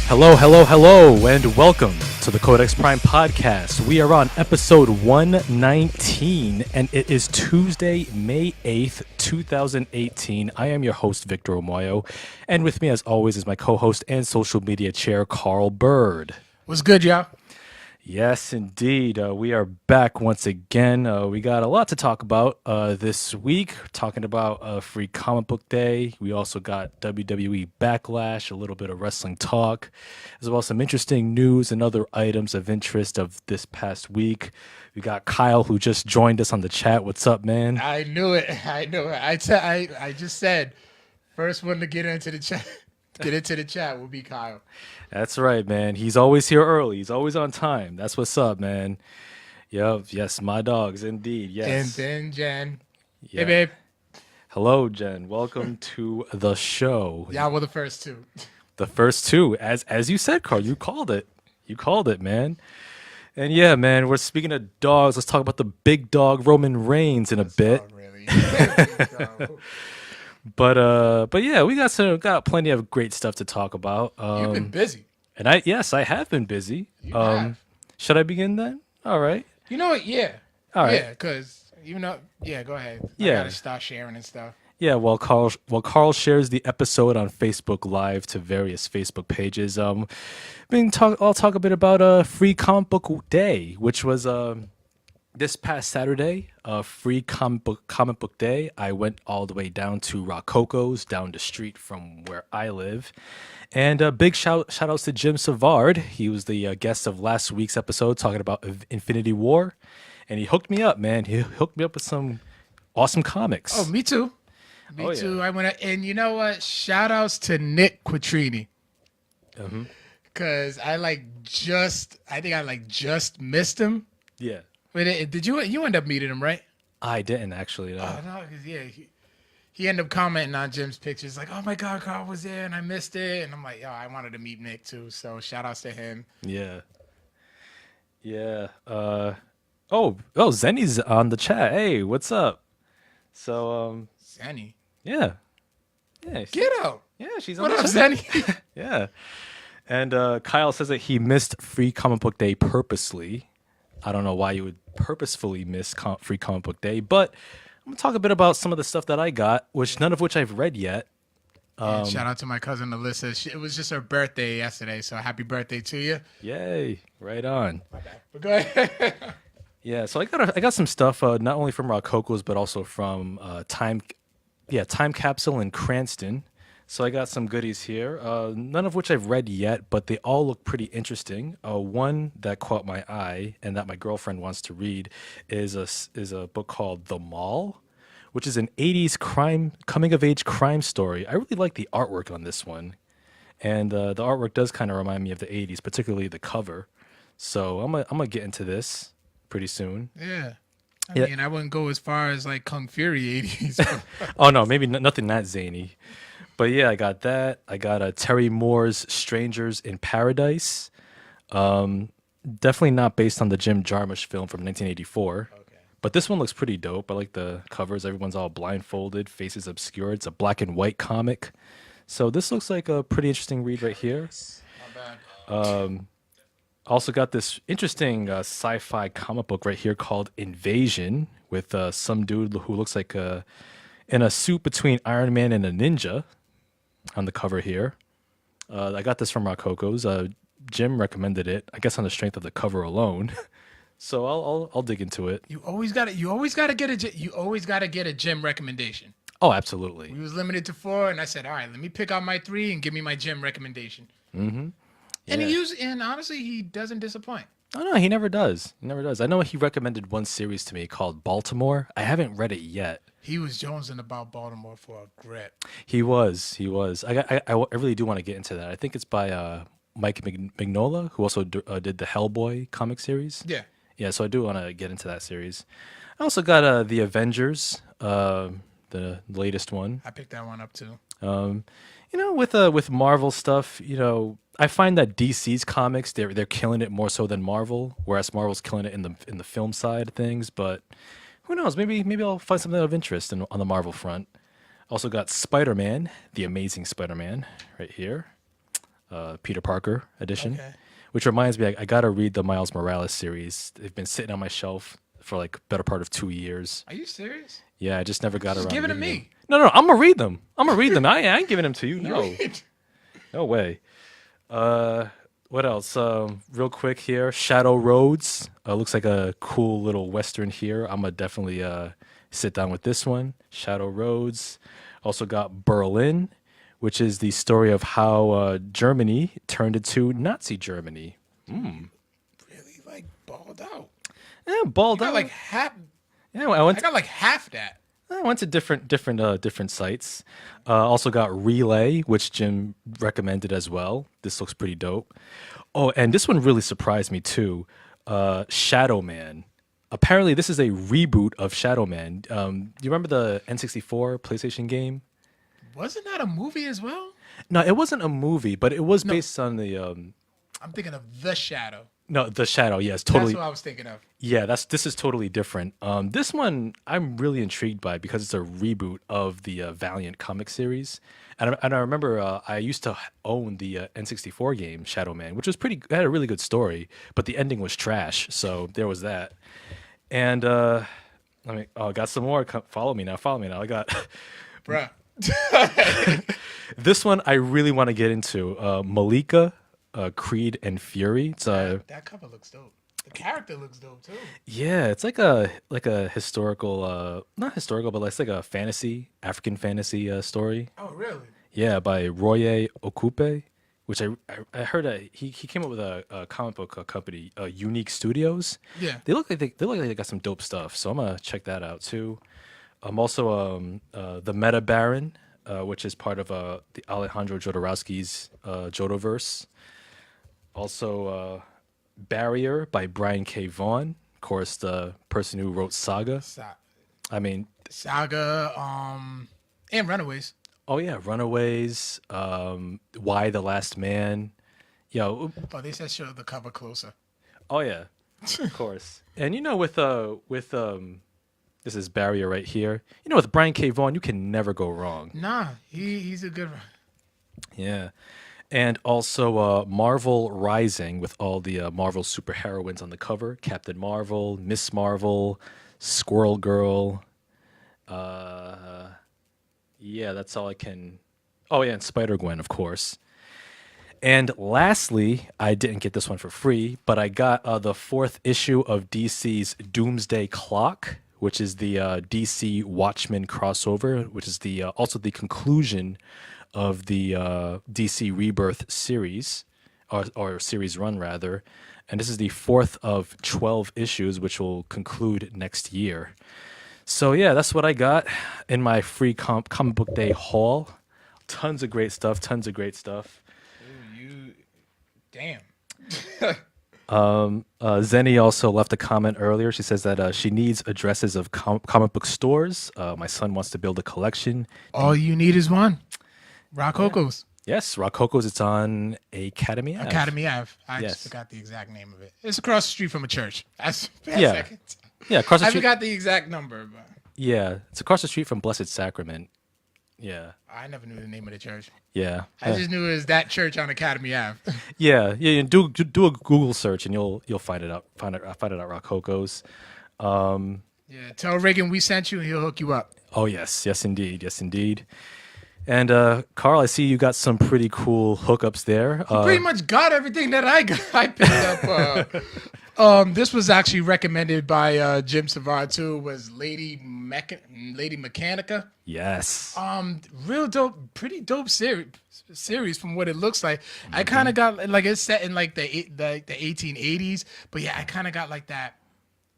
Hello, hello, hello, and welcome to the Codex Prime Podcast. We are on episode 119, and it is Tuesday, May 8th, 2018. I am your host, Victor Omoayo, and with me, as always, is my co-host and social media chair, Carl Byrd. What's good, y'all? Yes, indeed. We are back once again. We got a lot to talk about this week, talking about Free Comic Book Day. We also got WWE Backlash, a little bit of wrestling talk, as well as some interesting news and other items of interest of this past week. We got Kyle, who just joined us on the chat. What's up, man? I knew it. I just said, first one to get into the chat. Will be Kyle. That's right, man. He's always here early. He's always on time. That's what's up, man. Yep. Yes, my dogs, indeed. Yes. And then Jen. Yeah. Hey, babe. Hello, Jen. Welcome to the show. Y'all were the first two. The first two, as you said, Carl. You called it. You called it, man. And yeah, man. We're speaking of dogs. Let's talk about the big dog Roman Reigns in a bit. Oh, really? But yeah, we got plenty of great stuff to talk about. You've been busy. And I have been busy. You have. Should I begin then? All right. You know what? Yeah. All right. Yeah, because go ahead. Yeah. I gotta start sharing and stuff. Yeah, while Carl shares the episode on Facebook Live to various Facebook pages, I'll talk a bit about Free Comic Book Day, which was this past Saturday, Free Comic Book Day. I went all the way down to Rococo's, down the street from where I live. And a big shout outs to Jim Savard. He was the guest of last week's episode talking about Infinity War. And he hooked me up, man. He hooked me up with some awesome comics. Oh, me too. Me too. I went and you know what? Shout outs to Nick Quattrini. Because I think I just missed him. Yeah. Wait, did you end up meeting him, right? I didn't actually, no. Oh, no, because, he ended up commenting on Jim's pictures, like, oh, my God, Carl was there, and I missed it. And I'm like, yo, I wanted to meet Nick, too, so shout-outs to him. Yeah. Yeah. Zenny's on the chat. Hey, what's up? So, Zenny? Yeah. Yeah. Get out. Yeah, she's on What the up, chat. Zenny? Yeah. And Kyle says that he missed Free Comic Book Day purposely. I don't know why you would purposefully miss Free Comic Book Day, but I'm going to talk a bit about some of the stuff that I got, none of which I've read yet. And shout out to my cousin Alyssa. It was just her birthday yesterday, so happy birthday to you. Yay. Right on. My bad. But go ahead. Yeah, so I got some stuff not only from Rococo's but also from Time Capsule in Cranston. So I got some goodies here, none of which I've read yet, but they all look pretty interesting. One that caught my eye and that my girlfriend wants to read is a book called The Mall, which is an 80s coming-of-age crime story. I really like the artwork on this one, and the artwork does kind of remind me of the 80s, particularly the cover. So I'm gonna get into this pretty soon. Yeah. I mean, I wouldn't go as far as like Kung Fury 80s. Oh, no, maybe nothing that zany. But yeah, I got that. I got Terry Moore's Strangers in Paradise. Definitely not based on the Jim Jarmusch film from 1984. Okay. But this one looks pretty dope. I like the covers. Everyone's all blindfolded, faces obscured. It's a black and white comic. So this looks like a pretty interesting read right here. Not bad. Also got this interesting sci-fi comic book right here called Invasion with some dude who looks like in a suit between Iron Man and a ninja on the cover here. I got this from Rococo's. Jim recommended it, I guess on the strength of the cover alone. So I'll dig into it. You always gotta get a Jim recommendation. Oh, absolutely. We was limited to 4, and I said, all right, let me pick out my 3 and give me my Jim recommendation. Mm-hmm. Yeah. And honestly, he doesn't disappoint. Oh no, he never does. I know he recommended one series to me called Baltimore. I haven't read it yet. He was jonesing about Baltimore for a grip. He was. I really do want to get into that. I think it's by Mike Mignola, who also did the Hellboy comic series. Yeah. Yeah, so I do want to get into that series. I also got the Avengers, the latest one. I picked that one up too. With Marvel stuff, I find that DC's comics they're killing it more so than Marvel, whereas Marvel's killing it in the film side of things. But who knows? Maybe I'll find something of interest on the Marvel front. Also got Spider-Man, the Amazing Spider-Man, right here. Peter Parker edition. Okay. Which reminds me, I gotta read the Miles Morales series. They've been sitting on my shelf for like better part of 2 years. Are you serious? Yeah, I just never got around. Just give it to reading me. them. No, I'm gonna read them. I'm gonna read them. I ain't giving them to you. No, no way. What else? Real quick here, Shadow Roads. Looks like a cool little western here. I'm gonna definitely sit down with this one. Shadow Roads. Also got Berlin, which is the story of how Germany turned into Nazi Germany. Really, like balled out. Yeah, balled I got out. like half. Yeah, I went. I got like half that. I went to different sites. Also got Relay, which Jim recommended as well. This looks pretty dope. Oh, and this one really surprised me too. Shadow Man. Apparently, this is a reboot of Shadow Man. Do you remember the N64 PlayStation game? Wasn't that a movie as well? No, it wasn't a movie, but it was based on the. I'm thinking of The Shadow. No, the Shadow. Yes, totally. That's what I was thinking of. Yeah, this is totally different. This one I'm really intrigued by because it's a reboot of the Valiant comic series, and I remember I used to own the N64 game Shadow Man, which was pretty. It had a really good story, but the ending was trash. So there was that. And got some more. Follow me now. I got Bruh. this one. I really want to get into Malika, Creed, and Fury. It's That cover looks dope. The character looks dope too. Yeah, it's like a historical, not historical, but it's like a African fantasy story. Oh, really? Yeah, by Roye Okupe, which I heard he came up with a comic book company, Unique Studios. Yeah. They look like they got some dope stuff, so I'm gonna check that out too. Also the Meta Baron, which is part of the Alejandro Jodorowsky's Jodoverse. Also. Barrier by Brian K. Vaughan, of course, the person who wrote Saga. I mean, Saga, and Runaways. oh yeah, Runaways, Why the Last Man, yo, Oh, they said show the cover closer. oh yeah, of course. And with this is Barrier right here. With Brian K. Vaughan, you can never go wrong. Nah, he's a good. Yeah. And also Marvel Rising with all the Marvel superheroines on the cover. Captain Marvel, Miss Marvel, Squirrel Girl. Yeah, that's all I can. Oh, yeah, and Spider-Gwen, of course. And lastly, I didn't get this one for free, but I got the 4th issue of DC's Doomsday Clock, which is the DC Watchmen crossover, which is the also the conclusion of the DC Rebirth series, or series run rather, and this is the 4th of 12 issues, which will conclude next year. So yeah, that's what I got in my free comic book day haul. Tons of great stuff. Ooh, damn. Zenny also left a comment earlier. She says that she needs addresses of comic book stores. My son wants to build a collection. All you need is one. Rococo's. Yes, Rococo's. It's on Academy Ave. Academy Ave. I Yes. just forgot the exact name of it. It's across the street from a church. That's Yeah. second. Yeah, across the I street. forgot the exact number, but Yeah, it's across the street from Blessed Sacrament. Yeah, I never knew the name of the church. yeah, I just knew it was that church on Academy Ave. yeah. Do a Google search and you'll find it out. Find it out. Rococo's. Yeah, tell Reagan we sent you and he'll hook you up. Oh yes, yes indeed. And Carl, I see you got some pretty cool hookups there. Pretty much got everything that I got. I picked up. This was actually recommended by Jim Savard too. Was Lady Mechanica. Yes. Real dope, pretty dope series from what it looks like. I kind of got like it's set in like the 1880s, but yeah, I kind of got like that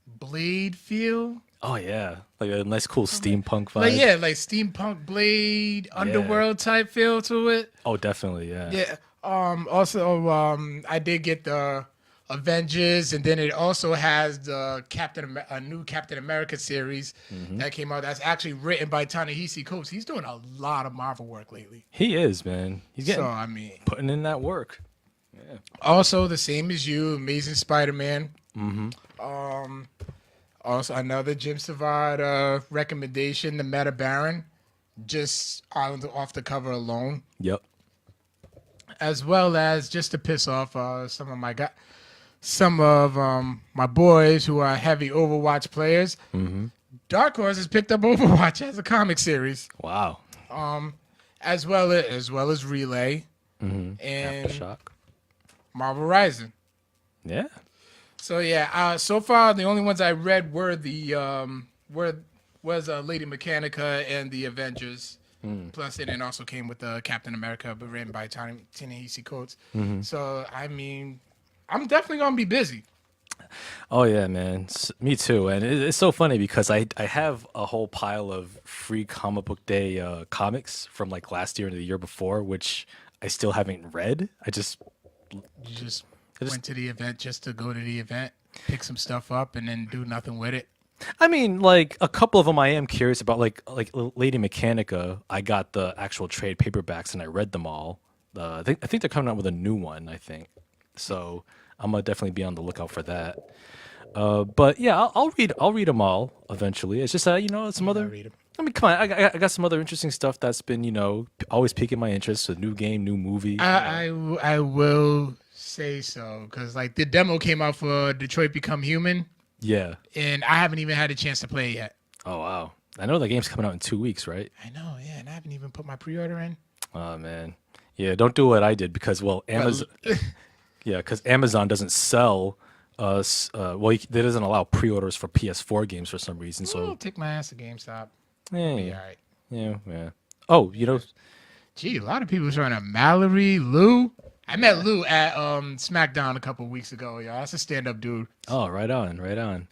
Blade feel. Oh yeah, like a nice cool steampunk vibe. Like yeah, like steampunk Blade underworld type feel to it. Oh, definitely, yeah. Yeah. Also, I did get the Avengers, and then it also has the a new Captain America series that came out. That's actually written by Ta-Nehisi Coates. He's doing a lot of Marvel work lately. He is, man. He's getting So I mean, putting in that work. Yeah. also the same as you, Amazing Spider-Man. Also another Jim Savard recommendation, the Meta Baron, just off the cover alone. Yep. as well as just to piss off some of my boys who are heavy Overwatch players. Mm-hmm. Dark Horse has picked up Overwatch as a comic series. Wow. As well as Relay Mm-hmm. and Aftershock. Marvel Rising. Yeah. So yeah, so far the only ones I read were the Lady Mechanica and the Avengers. Plus, it also came with Captain America, but written by Ta-Nehisi Coates. Mm-hmm. So I mean, I'm definitely gonna be busy. Oh yeah, man. Me too. And it's so funny because I have a whole pile of free comic book day comics from like last year and the year before, which I still haven't read. You just went to the event just to go to the event, pick some stuff up, and then do nothing with it. I mean, like a couple of them I am curious about, like Lady Mechanica. I got the actual trade paperbacks and I read them all. I think they're coming out with a new one. I think so. I'm gonna definitely be on the lookout for that. But yeah, I'll read them all eventually. It's just some other. read 'em. I mean, come on, I got some other interesting stuff that's been always piquing my interest. A new game, new movie. I will say so because like the demo came out for Detroit Become Human. Yeah. And I haven't even had a chance to play it yet. Oh wow! I know the game's coming out in 2 weeks, right? I know, yeah, and I haven't even put my pre-order in. Oh man, yeah. Don't do what I did because Amazon. Yeah, because Amazon doesn't sell us. It doesn't allow pre-orders for PS4 games for some reason. So I'll take my ass to GameStop. yeah, Be all right. yeah. Oh, Gee, a lot of people trying to Mallory, Lou. I met Lou at SmackDown a couple weeks ago, y'all. That's a stand-up dude. Oh, right on.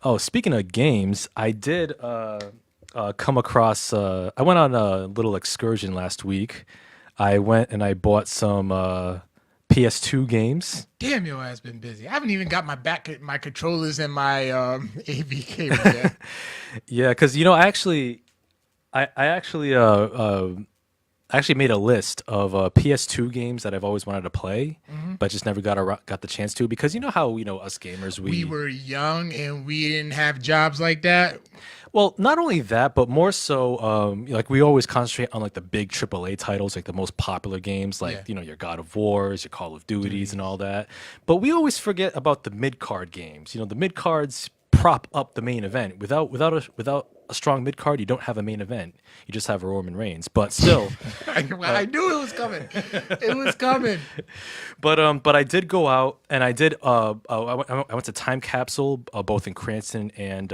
Oh, speaking of games, I did come across. I went on a little excursion last week. I went and I bought some PS2 games. Damn, your ass been busy. I haven't even got my controllers and my AV cable yet. Yeah, because I actually made a list of PS2 games that I've always wanted to play, but just never got the chance to because you know how us gamers We were young and we didn't have jobs like that. Well, not only that, but more so, like we always concentrate on like the big AAA titles, like the most popular games, like your God of Wars, your Call of Duties, and all that. But we always forget about the mid card games. The mid cards prop up the main event. Without a strong mid card, you don't have a main event. You just have a Roman Reigns. But still, I knew it was coming. It was coming. But I did go out and I did. I went to Time Capsule, both in Cranston and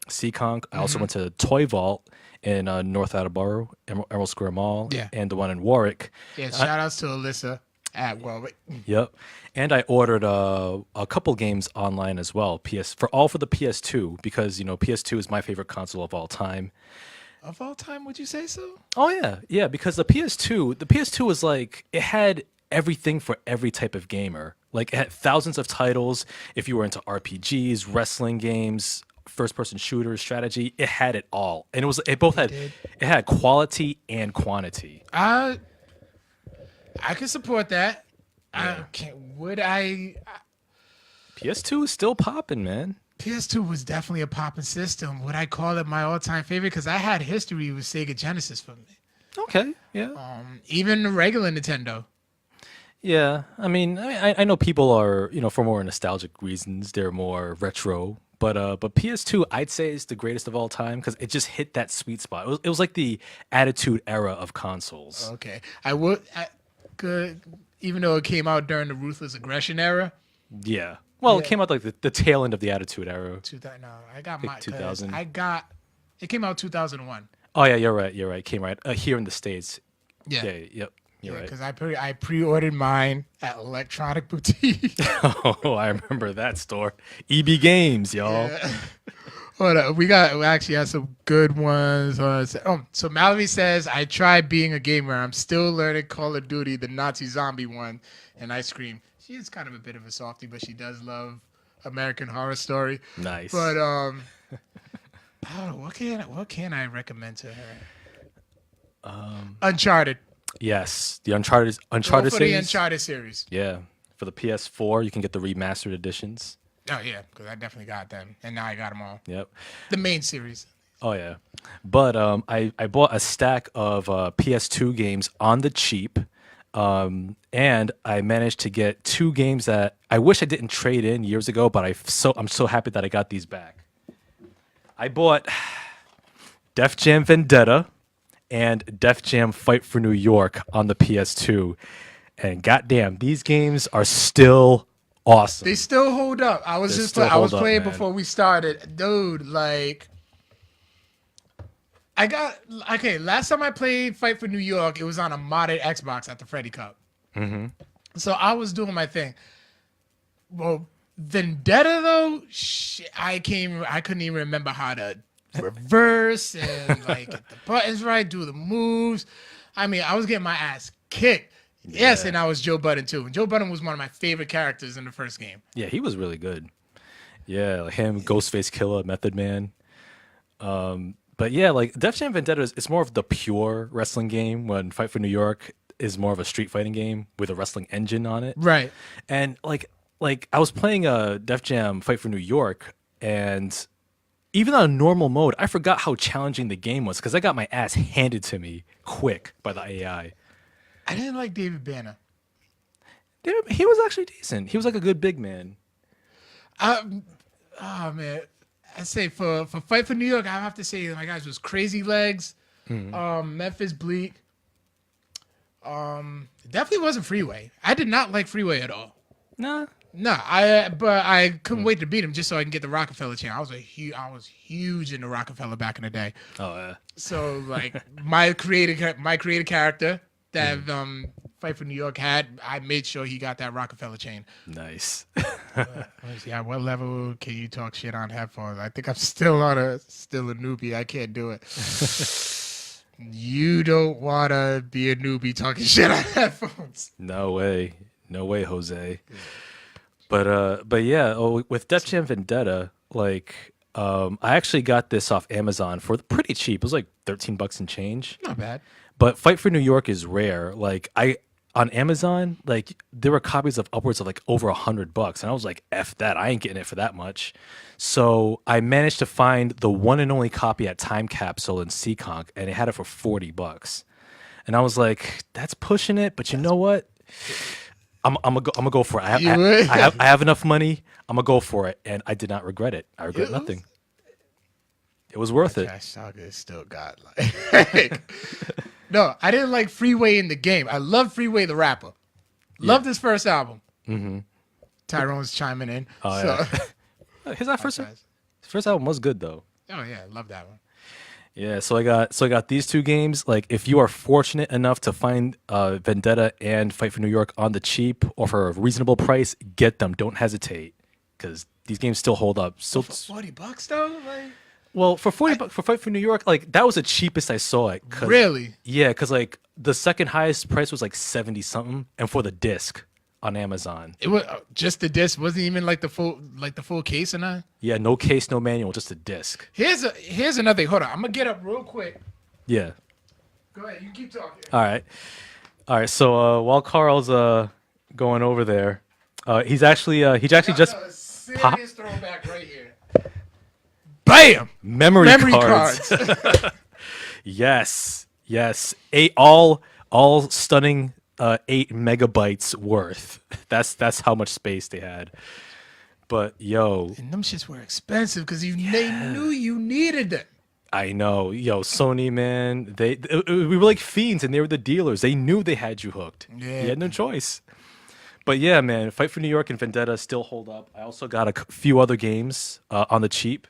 Seekonk. I also went to Toy Vault in North Attleboro, Emerald Square Mall, and the one in Warwick. Yeah, shout outs to Alyssa at Warwick. Yep. And I ordered a couple games online as well. For the PS2 because PS2 is my favorite console of all time. Of all time, would you say so? Oh yeah, because the PS2 was like it had everything for every type of gamer. Like it had thousands of titles. If you were into RPGs, wrestling games, first-person shooters, strategy, it had it all, and it had quality and quantity. I can support that. Yeah. Would I? PS2 is still popping, man. PS2 was definitely a popping system. Would I call it my all-time favorite? Because I had history with Sega Genesis for me. Okay, yeah. Even the regular Nintendo. Yeah, I mean, I know people are, for more nostalgic reasons, they're more retro. But PS2, I'd say is the greatest of all time because it just hit that sweet spot. It was like the Attitude Era of consoles. Okay, even though it came out during the Ruthless Aggression era. Yeah. Well, it came out like the tail end of the Attitude Era. I got my 2000. It came out 2001. Oh yeah, you're right. It came right here in the States. Yeah. Yep. You're right. Because I pre-ordered mine at Electronic Boutique. Oh, I remember that store. EB Games, y'all. Yeah. Hold up. We actually had some good ones. So Mallory says, I tried being a gamer. I'm still learning Call of Duty, the Nazi zombie one. And I scream. She is kind of a bit of a softie, but she does love American Horror Story. Nice. But I don't know. What can I recommend to her? Uncharted. Yes, the Uncharted For series. the Uncharted series. Yeah, for the PS4, you can get the remastered editions. Oh, yeah, because I definitely got them. And now I got them all. Yep. The main series. Oh, yeah. But I bought a stack of PS2 games on the cheap And I managed to get 2 games that I wish I didn't trade in years ago, but I'm so happy that I got these back. I bought Def Jam Vendetta and Def Jam Fight for New York on the PS2, and goddamn, these games are still awesome. They still hold up. I was I was playing before we started, dude. Like, last time I played Fight for New York, it was on a modded Xbox at the Freddy Cup. Mm-hmm. So I was doing my thing. Well, Vendetta though, I couldn't even remember how to reverse and like get the buttons right, do the moves. I mean, I was getting my ass kicked. Yeah. Yes, and I was Joe Budden too. And Joe Budden was one of my favorite characters in the first game. Yeah, he was really good. Yeah, like him, Ghostface Killer, Method Man. But yeah, like Def Jam Vendetta it's more of the pure wrestling game, when Fight for New York is more of a street fighting game with a wrestling engine on it. Right. And like I was playing Def Jam Fight for New York, and even on a normal mode, I forgot how challenging the game was because I got my ass handed to me quick by the AI. I didn't like David Banner. He was actually decent. He was like a good big man. Oh man, I say for Fight for New York, I have to say my guys was Crazy Legs, Memphis Bleak. It definitely wasn't Freeway. I did not like Freeway at all. Nah. No, I couldn't wait to beat him just so I can get the Rockefeller chain. I was huge into Rockefeller back in the day. Oh yeah. So like my creative character that Fight for New York had, I made sure he got that Rockefeller chain. Nice. Yeah, what level can you talk shit on headphones? I think I'm still a newbie. I can't do it. You don't wanna be a newbie talking shit on headphones. No way, Jose. But yeah, with Def Jam Vendetta, like I actually got this off Amazon for pretty cheap. It was like $13 and change. Not bad. But Fight for New York is rare. Like on Amazon, like there were copies of upwards of like over $100, and I was like, "F that! I ain't getting it for that much." So I managed to find the one and only copy at Time Capsule in Seekonk, and it had it for $40. And I was like, "That's pushing it," but you know what? I'm gonna go for it. I have enough money. I'm gonna go for it, and I did not regret it. I regret nothing. It was worth it. Saga still got like. No, I didn't like Freeway in the game. I loved Freeway the rapper. Loved his first album. Mm-hmm. Tyrone's chiming in. Oh, yeah. His first album was good though. Oh yeah, I love that one. Yeah, so I got these 2 games. Like, if you are fortunate enough to find Vendetta and Fight for New York on the cheap or for a reasonable price, get them. Don't hesitate, because these games still hold up. Still, for $40 though, like. Well, for $40 for Fight for New York, like that was the cheapest I saw it. Really? Yeah, because like the second highest price was like 70 something, and for the disc on Amazon. It was just the disc. Wasn't even like the full case or not. Yeah, no case, no manual, just a disc. Here's another thing. Hold on, I'm gonna get up real quick. Yeah. Go ahead, you keep talking. All right. So while Carl's going over there, he actually just a serious throwback right here. Bam! Memory cards. Yes. All stunning 8 megabytes worth. That's how much space they had. But yo, and them shits were expensive because they knew you needed them. I know, yo, Sony, man, we were like fiends, and they were the dealers. They knew they had you hooked. Yeah, you had no choice. But yeah, man, Fight for New York and Vendetta still hold up. I also got a few other games on the cheap.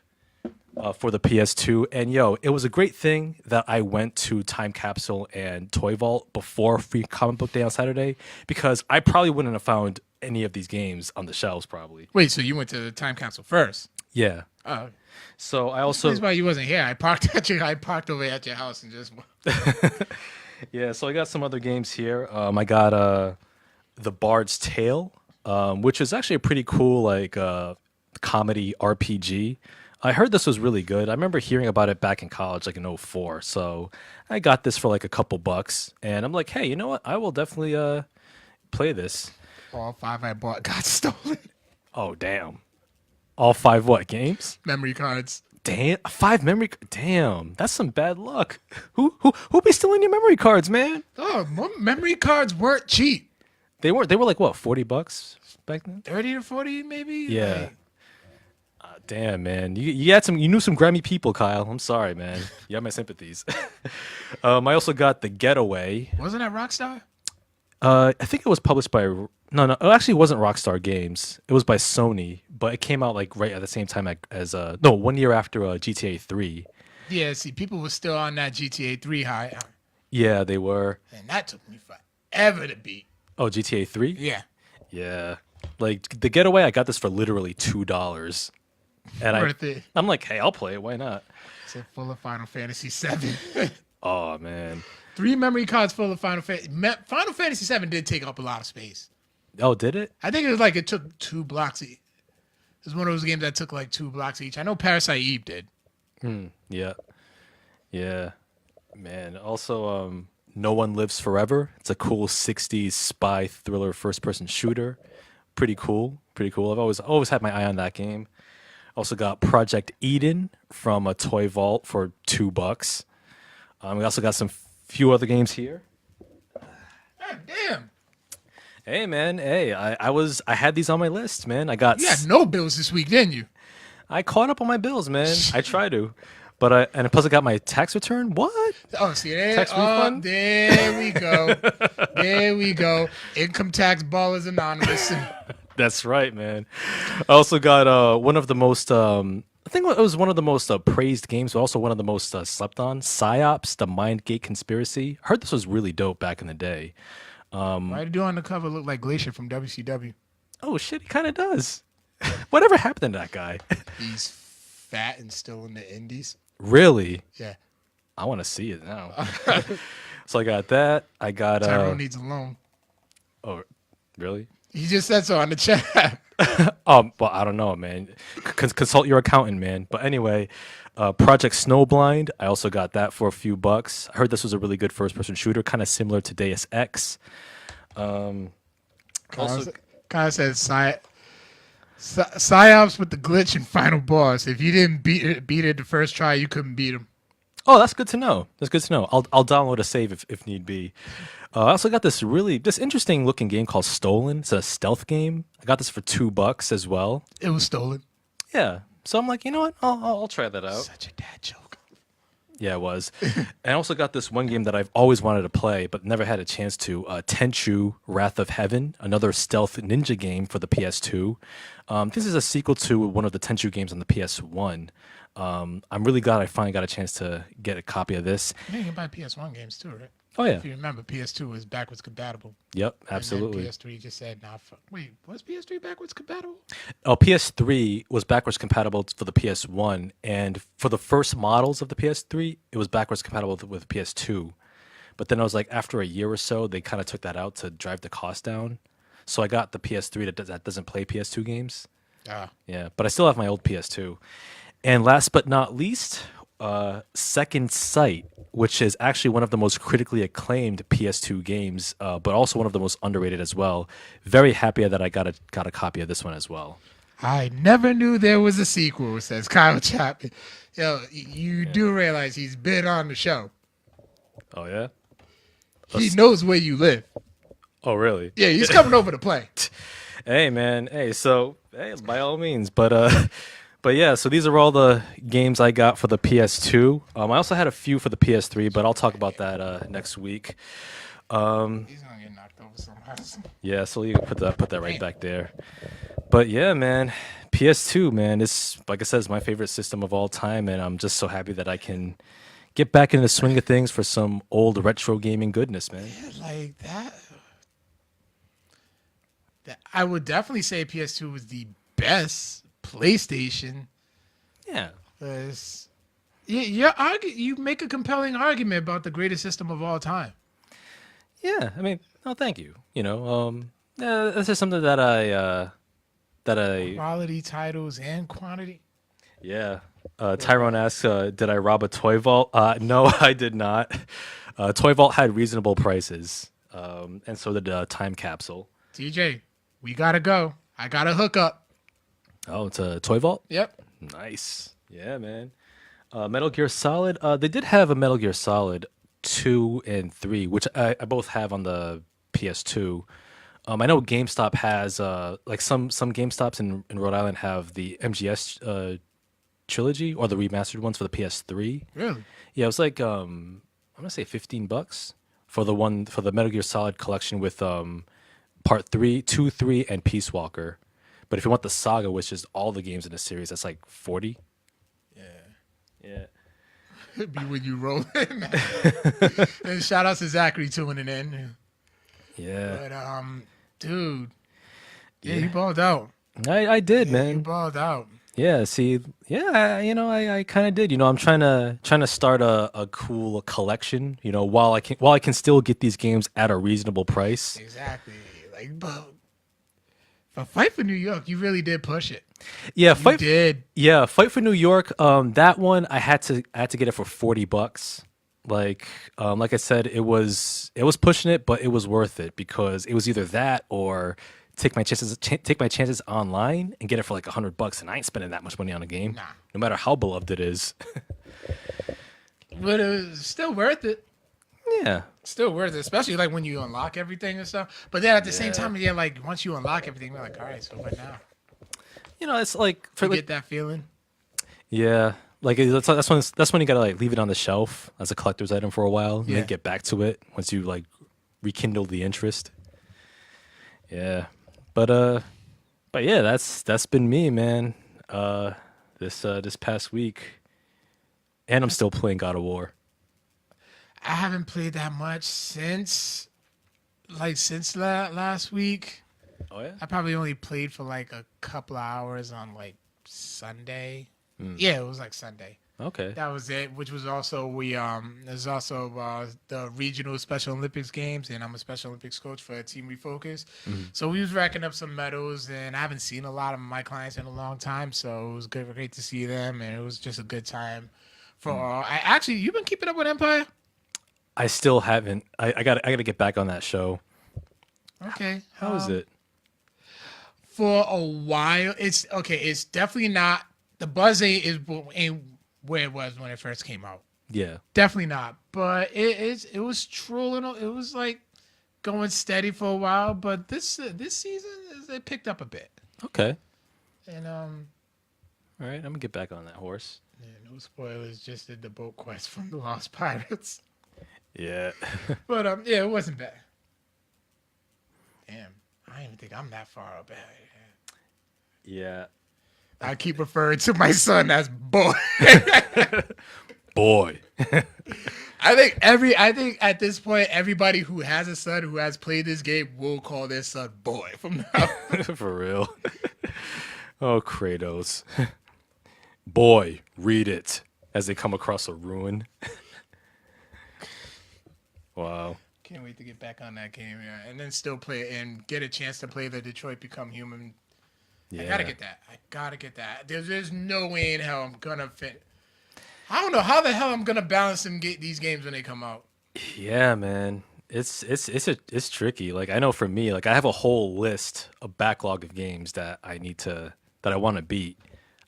For the PS2, and yo, it was a great thing that I went to Time Capsule and Toy Vault before Free Comic Book Day on Saturday, because I probably wouldn't have found any of these games on the shelves probably. Wait, so you went to the Time Capsule first? Yeah. Oh. So I also. That's why you wasn't here. I parked over at your house and just. Yeah, so I got some other games here. I got The Bard's Tale, which is actually a pretty cool like comedy RPG. I heard this was really good. I remember hearing about it back in college, like in 2004. So I got this for like a couple bucks, and I'm like, hey, you know what? I will definitely play this. All 5 I bought got stolen. Oh, damn. All 5 what, games? Memory cards. Damn, 5 memory. Damn, that's some bad luck. Who be stealing your memory cards, man? Oh, memory cards weren't cheap. They were like what, $40 back then? 30 to 40 maybe. Yeah. Like, Damn, man. You knew some grimy people, Kyle. I'm sorry, man. You have my sympathies. I also got The Getaway. wasn't that Rockstar? I think it was published by no, it actually wasn't Rockstar Games. It was by Sony, but it came out like right at the same time as 1 year after GTA 3. Yeah, see, people were still on that GTA 3 high, Yeah, they were. and that took me forever to beat. Oh, GTA 3? Yeah. Yeah. Like The Getaway, I got this for literally $2. And Worth it. I'm like, hey, I'll play it. Why not? It's full of Final Fantasy 7. Oh man. 3 memory cards full of Final Fantasy. Final Fantasy 7 did take up a lot of space. Oh, did it? I think it was like it took 2 blocks each. It was one of those games that took like 2 blocks each. I know Parasite Eve did. Yeah. Yeah. Man. Also, No One Lives Forever. It's a cool 60s spy thriller first person shooter. Pretty cool. Pretty cool. I've always had my eye on that game. Also got Project Eden from a Toy Vault for $2. We also got some few other games here. God damn. Hey man, hey, I had these on my list, man. You had no bills this week, didn't you? I caught up on my bills, man. I try to. But and plus I got my tax return. What? Oh, see there? Tax refund? There we go. There we go. Income Tax Ballers Anonymous. That's right, man. I also got one of the most I think it was one of the most praised games, but also one of the most slept on. PsyOps, the Mind Gate Conspiracy. I heard this was really dope back in the day. Why do on the cover look like Glacier from WCW? Oh shit, he kind of does. Whatever happened to that guy? He's fat and still in the indies. Really? Yeah. I want to see it now. So I got that. I got Tyrone needs a loan. Oh, really? He just said so on the chat. Well, I don't know, man. Consult your accountant, man. But anyway, Project Snowblind. I also got that for a few bucks. I heard this was a really good first-person shooter, kind of similar to Deus Ex. Kyle said PsyOps with the glitch and final boss. If you didn't beat it the first try, you couldn't beat him. Oh, that's good to know. That's good to know. I'll download a save if need be. I also got this interesting looking game called Stolen. It's a stealth game. I got this for $2 as well. It was stolen. Yeah. So I'm like, you know what? I'll try that out. Such a dad joke. Yeah, it was. And I also got this one game that I've always wanted to play, but never had a chance to. Tenchu: Wrath of Heaven, another stealth ninja game for the PS2. This is a sequel to one of the Tenchu games on the PS1. I'm really glad I finally got a chance to get a copy of this. You can buy PS1 games too, right? Oh yeah. If you remember, PS2 was backwards compatible. Yep, absolutely. And then PS3 just said, "Nah." Wait, was PS3 backwards compatible? Oh, PS3 was backwards compatible for the PS1, and for the first models of the PS3, it was backwards compatible with PS2. But then I was like, after a year or so, they kind of took that out to drive the cost down. So I got the PS3 that doesn't play PS2 games. Ah. Yeah, but I still have my old PS2. And last but not least, Second Sight, which is actually one of the most critically acclaimed PS2 games, but also one of the most underrated as well. Very happy that I got a copy of this one as well. I never knew there was a sequel, says Kyle Chapman. Yo, you do realize he's been on the show. Oh, yeah? He knows where you live. Oh, really? Yeah, he's coming over to play. Hey, man. Hey, by all means. But yeah, so these are all the games I got for the PS2. I also had a few for the PS3, but I'll talk about that next week. He's gonna get knocked over somehow. Yeah, so you can put that right back there. But yeah, man, PS2, man, it's like I said, it's my favorite system of all time, and I'm just so happy that I can get back in the swing of things for some old retro gaming goodness, man. Yeah, like that. I would definitely say PS2 was the best PlayStation. Yeah. You make a compelling argument about the greatest system of all time. Yeah, I mean, thank you. This is something that I Quality titles and quantity. Yeah. Tyrone asks, did I rob a toy vault? No, I did not. Toy Vault had reasonable prices, and so did Time Capsule. TJ, we gotta go. I got a hookup. Oh, it's a Toy Vault? Yep. Nice. Yeah, man. Metal Gear Solid. They did have a Metal Gear Solid 2 and 3, which I both have on the PS2. I know GameStop has like some GameStops in Rhode Island have the MGS trilogy or the remastered ones for the PS3. Really? Yeah, it was like I'm gonna say $15 for the Metal Gear Solid collection with part 3, 2, 3, and Peace Walker. But if you want the saga, which is all the games in the series, that's like 40. Yeah. Yeah. It'd be when you roll in. And shout out to Zachary tuning in. Yeah. But dude, yeah, Yeah. you balled out. I did, You man. balled out. Yeah, see, yeah, I kind of did. I'm trying to start a cool collection. While I can still get these games at a reasonable price. Exactly. Like, but for Fight for New York, you really did push it. Yeah, You did. Fight for New York. That one I had to get it for $40. Like I said, it was pushing it, but it was worth it because it was either that or take my chances online and get it for like $100, and I ain't spending that much money on a game, Nah. no matter how beloved it is. But it was still worth it. Yeah, Still worth it, especially like when you unlock everything and stuff. But then at the same Yeah. time, yeah, like once you unlock everything, you're like, all right, so what now? it's like for You like get that feeling? yeah, like that's when you gotta like leave it on the shelf as a collector's item for a while, and Yeah. then get back to it once you like rekindle the interest. Yeah, but yeah, that's been me, man. This past week, and I'm still playing God of War. I haven't played that much since last week. Oh yeah. I probably only played for like a couple of hours on like Sunday. Yeah, it was like Sunday. Okay. That was it. Which was also there's also the regional Special Olympics games, and I'm a Special Olympics coach for Team Refocus. So we was racking up some medals, and I haven't seen a lot of my clients in a long time. So it was great to see them, and it was just a good time for all. You've been keeping up with Empire? I still haven't. I gotta get back on that show. Okay, How is it? For a while, it's okay. It's definitely not the buzz ain't where it was when it first came out. Yeah. Definitely not. But it was trolling. It was like going steady for a while. But this season it picked up a bit. Okay. And All right. I'm gonna get back on that horse. yeah, no spoilers. Just did the boat quest from the Lost Pirates. Yeah. But yeah, it wasn't bad. Damn, I don't even think I'm that far up ahead. Yeah. I keep referring to my son as boy. Boy. I think at this point, everybody who has a son who has played this game will call their son boy from now. For real. Oh, Kratos. Boy, read it as they come across a ruin. Wow. Can't wait to get back on that game, yeah, and then still play it and get a chance to play the Detroit Become Human. Yeah. I gotta get that. There's no way in hell I'm gonna fit. I don't know how the hell I'm gonna balance these games when they come out. Yeah, man. It's tricky. Like I know for me, like I have a whole list, a backlog of games that I want to beat.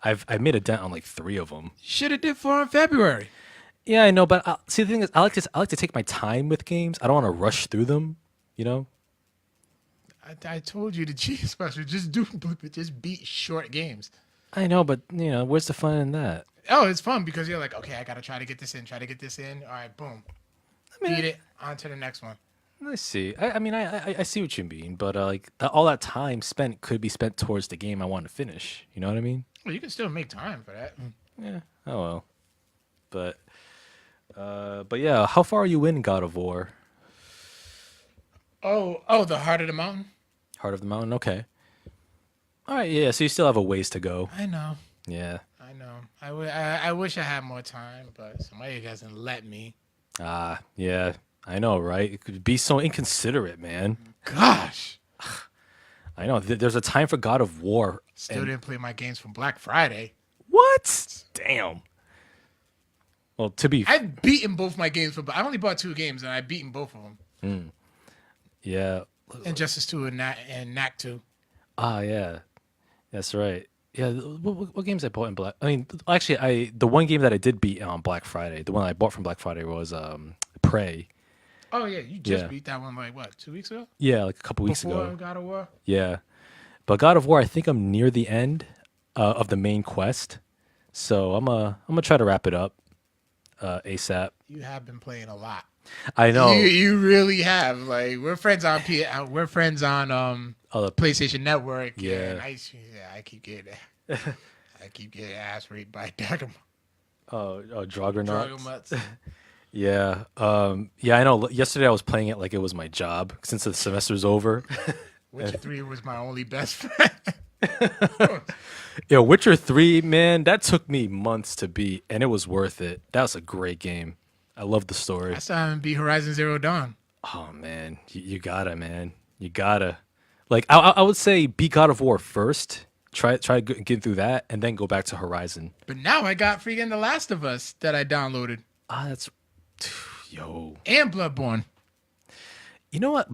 I've made a dent on like 3 of them. Should have did 4 in February. Yeah, I know, but see the thing is, I like to take my time with games. I don't want to rush through them. You know. I told you the G special. Just beat short games. I know, but where's the fun in that? Oh, it's fun because you're like, okay, I gotta try to get this in. All right, boom, beat it. On to the next one. I see. I see what you mean, but all that time spent could be spent towards the game I want to finish. You know what I mean? Well, you can still make time for that. Yeah. Oh well. But yeah, how far are you in God of War? Oh, the Heart of the Mountain. Heart of the Mountain. Okay. All right. Yeah. So you still have a ways to go. I know. Yeah. I wish I had more time, but somebody hasn't let me. Yeah. I know, right? It could be so inconsiderate, man. Gosh. I know. There's a time for God of War. Still didn't play my games from Black Friday. What? Damn. Well, I've beaten both my games I only bought 2 games and I've beaten both of them. Yeah. Injustice 2 and Knack 2. Yeah. That's right. Yeah, what games I bought in Black? I mean, actually, the one game that I did beat on Black Friday, the one I bought from Black Friday was Prey. Oh yeah, you just Yeah, beat that one like what, 2 weeks ago? yeah, like a couple weeks Before ago. God of War. Yeah, but God of War, I think I'm near the end of the main quest, so I'm gonna try to wrap it up ASAP. You have been playing a lot. I know. You really have. Like we're friends on we're friends on Oh, PlayStation Network, and yeah. I keep getting I keep getting ass raped by Dagger Drogonauts. Mutts. Yeah. Yeah, I know. Yesterday I was playing it like it was my job since the semester's over. Witcher 3 was my only best friend. Yo, Witcher 3, man, that took me months to beat, and it was worth it. That was a great game. I love the story. I saw him beat Horizon Zero Dawn. Oh, man. You gotta, man. You gotta. Like, I would say beat God of War first. Try to get through that, and then go back to Horizon. But now I got freaking The Last of Us that I downloaded. Ah, that's. Yo. And Bloodborne. You know what?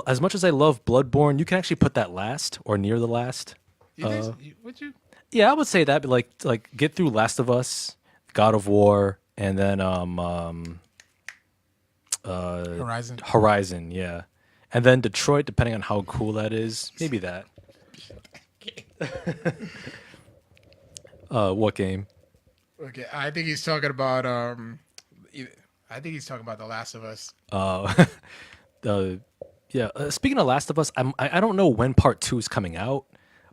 As much as I love Bloodborne, you can actually put that last or near the last. You think, would you? Yeah, I would say that. But like get through Last of Us, God of War, and then Horizon, yeah, and then Detroit, depending on how cool that is, maybe that. What game? Okay, I think he's talking about I think he's talking about The Last of Us. Yeah. Speaking of Last of Us, I don't know when part 2 is coming out,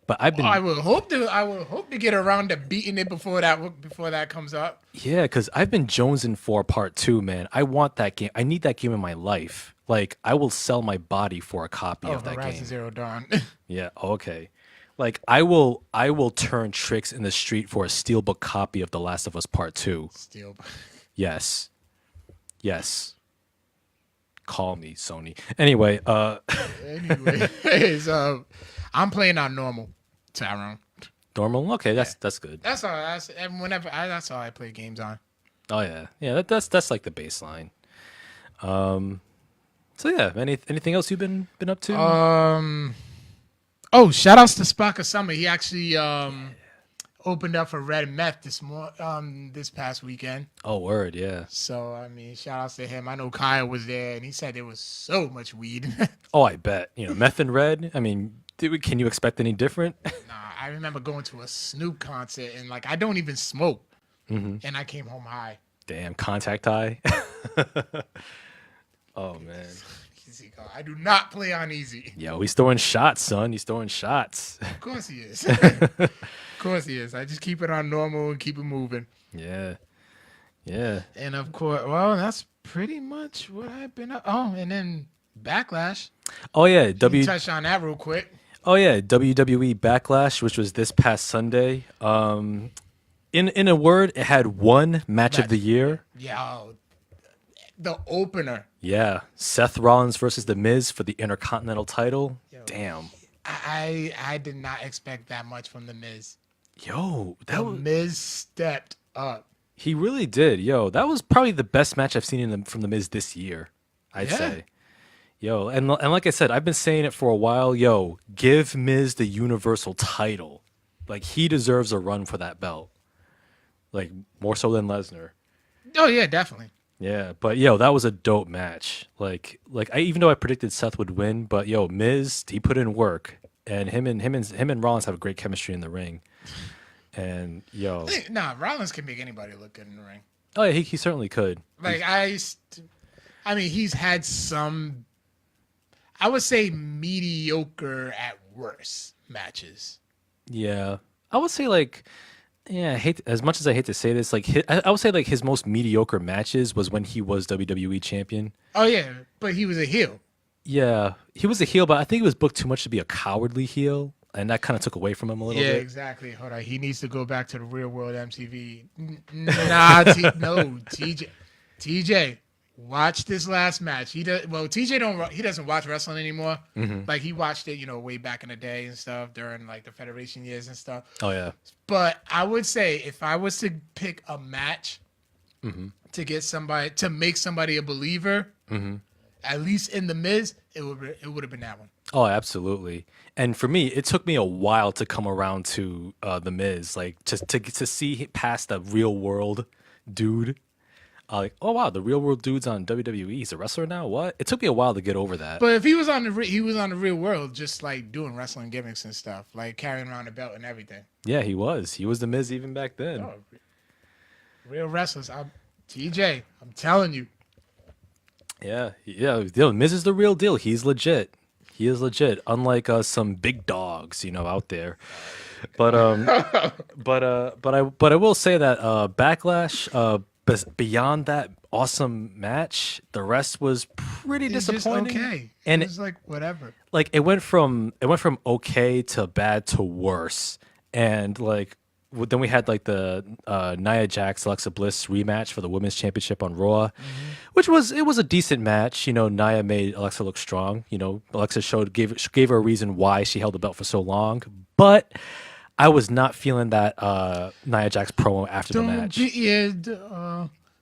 but I've been I will hope to get around to beating it before that comes up. yeah, because I've been jonesing for part 2, man. I want that game. I need that game in my life. Like I will sell my body for a copy of that Horizon game. Zero Dawn. Yeah, okay. Like I will turn tricks in the street for a steelbook copy of The Last of Us Part 2. Still. Yes. Yes. Call me, Sony. Anyway, Anyway, so I'm playing on normal, Tyrone. normal. Okay, that's good. That's all. That's all I play games on. Oh yeah. Yeah, that's like the baseline. So yeah, anything else you've been up to? Oh, shout outs to Spock Summer. He actually opened up for Red Meth this past weekend. Oh, word, yeah. So I mean, shout outs to him. I know Kyle was there, and he said there was so much weed. Oh, I bet. Meth and Red. I mean, can you expect any different? Nah, I remember going to a Snoop concert, and like I don't even smoke, and I came home high. Damn, contact high. Oh man. Easy go. I do not play on easy. Yo, he's throwing shots, son. He's throwing shots. Of course he is. Of course he is. I just keep it on normal and keep it moving. Yeah. Yeah. And of course, well, that's pretty much what I've been up. Oh, and then Backlash. Oh yeah, Touch on that real quick. Oh yeah, WWE Backlash, which was this past Sunday. In a word, it had one match of the year. Yeah, the opener. Yeah, Seth Rollins versus The Miz for the Intercontinental title. Yo, Damn. I did not expect that much from The Miz. Yo, The Miz stepped up. He really did. Yo, that was probably the best match I've seen from The Miz this year, I'd say. Yo, and like I said, I've been saying it for a while. Yo, give Miz the Universal title. Like, he deserves a run for that belt. Like, more so than Lesnar. Oh, yeah, definitely. Yeah, but yo, that was a dope match. Like even though I predicted Seth would win, but yo, Miz, he put in work, and him and Rollins have a great chemistry in the ring. And yo, nah, Rollins can make anybody look good in the ring. Oh yeah, he certainly could. Like I mean, he's had some, I would say, mediocre at worst matches. Yeah, I would say like. Yeah, as much as I hate to say this, like I would say like his most mediocre matches was when he was WWE champion. Oh yeah, but he was a heel. Yeah, he was a heel, but I think he was booked too much to be a cowardly heel, and that kind of took away from him a little bit. Yeah, exactly. Hold on, he needs to go back to the real world MTV. Nah, no, TJ, watch this last match. He doesn't watch wrestling anymore. Mm-hmm. Like he watched it, way back in the day and stuff during like the Federation years and stuff. Oh yeah. But I would say if I was to pick a match to get somebody to make somebody a believer, at least in the Miz, it would have been that one. Oh, absolutely. And for me, it took me a while to come around to the Miz, like just to see past the real world dude. Like, oh wow, the real world dude's on WWE. He's a wrestler now. What? It took me a while to get over that. But if he was on he was on the real world, just like doing wrestling gimmicks and stuff, like carrying around a belt and everything. Yeah, he was. He was the Miz even back then. Oh, real wrestlers. TJ, I'm telling you. Yeah, yeah. Yo, Miz is the real deal. He's legit. He is legit. Unlike some big dogs, out there. But but I will say that Backlash. Beyond that awesome match, the rest was pretty It's disappointing. just okay. And It was like whatever. like it went from okay to bad to worse, and like then we had like the Nia Jax Alexa Bliss rematch for the women's championship on Raw, which was a decent match. Nia made Alexa look strong. Alexa gave her a reason why she held the belt for so long, but I was not feeling that Nia Jax promo after the match.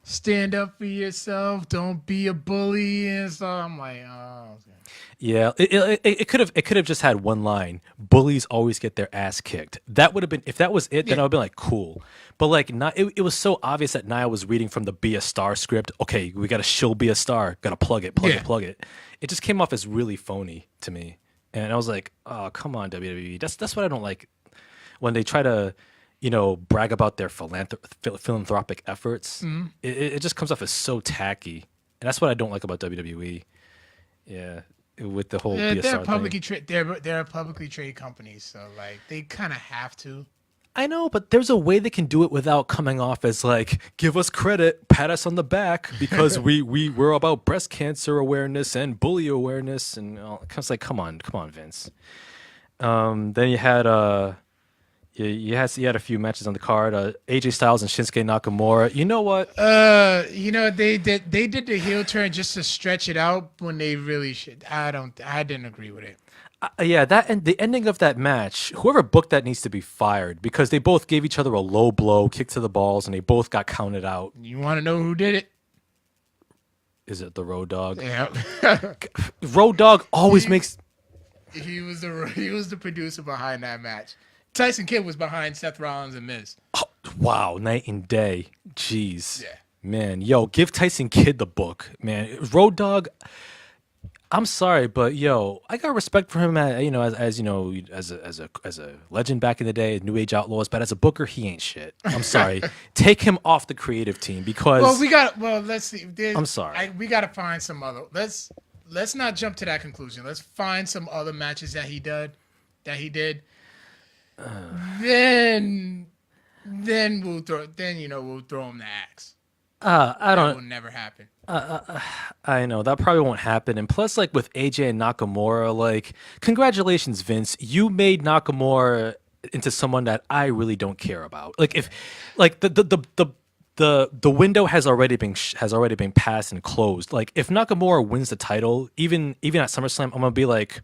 Stand up for yourself. Don't be a bully and stuff. I'm like, okay. Yeah, it could have just had one line. Bullies always get their ass kicked. That would have been, if that was it, then I would have been like, cool. But like, not it was so obvious that Nia was reading from the Be a Star script. Okay, we got to she'll be a star. Got to plug it. Plug it. It just came off as really phony to me, and I was like, oh come on WWE. That's what I don't like when they try to, brag about their philanthropic efforts. It just comes off as so tacky, and that's what I don't like about WWE. Yeah. With the whole They're BSR publicly thing. they're publicly traded companies, so like they kind of have to. I know, but there's a way they can do it without coming off as like, give us credit, pat us on the back because we're about breast cancer awareness and bully awareness, and it's like, come on, Vince. Then you had you had a few matches on the card. AJ Styles and Shinsuke Nakamura. You know what? They did the heel turn just to stretch it out when they really should. I didn't agree with it. Yeah, the ending of that match, whoever booked that needs to be fired because they both gave each other a low blow, kick to the balls, and they both got counted out. You want to know who did it? Is it the Road Dogg? Yeah. Road Dogg always makes. He was the producer behind that match. Tyson Kidd was behind Seth Rollins and Miz. Oh, wow, night and day. Jeez. Yeah. Man, yo, give Tyson Kidd the book, man. Road Dogg, I'm sorry, but yo, I got respect for him as a legend back in the day, New Age Outlaws, but as a booker, he ain't shit. I'm sorry. Take him off the creative team because let's see. I'm sorry. We got to find some other. Let's not jump to that conclusion. Let's find some other matches that he did. Then we'll throw him the axe. I don't. That will never happen. I know that probably won't happen. And plus, like with AJ and Nakamura, like congratulations, Vince, you made Nakamura into someone that I really don't care about. Like if, like the window has already been passed and closed. Like if Nakamura wins the title, even at SummerSlam, I'm gonna be like,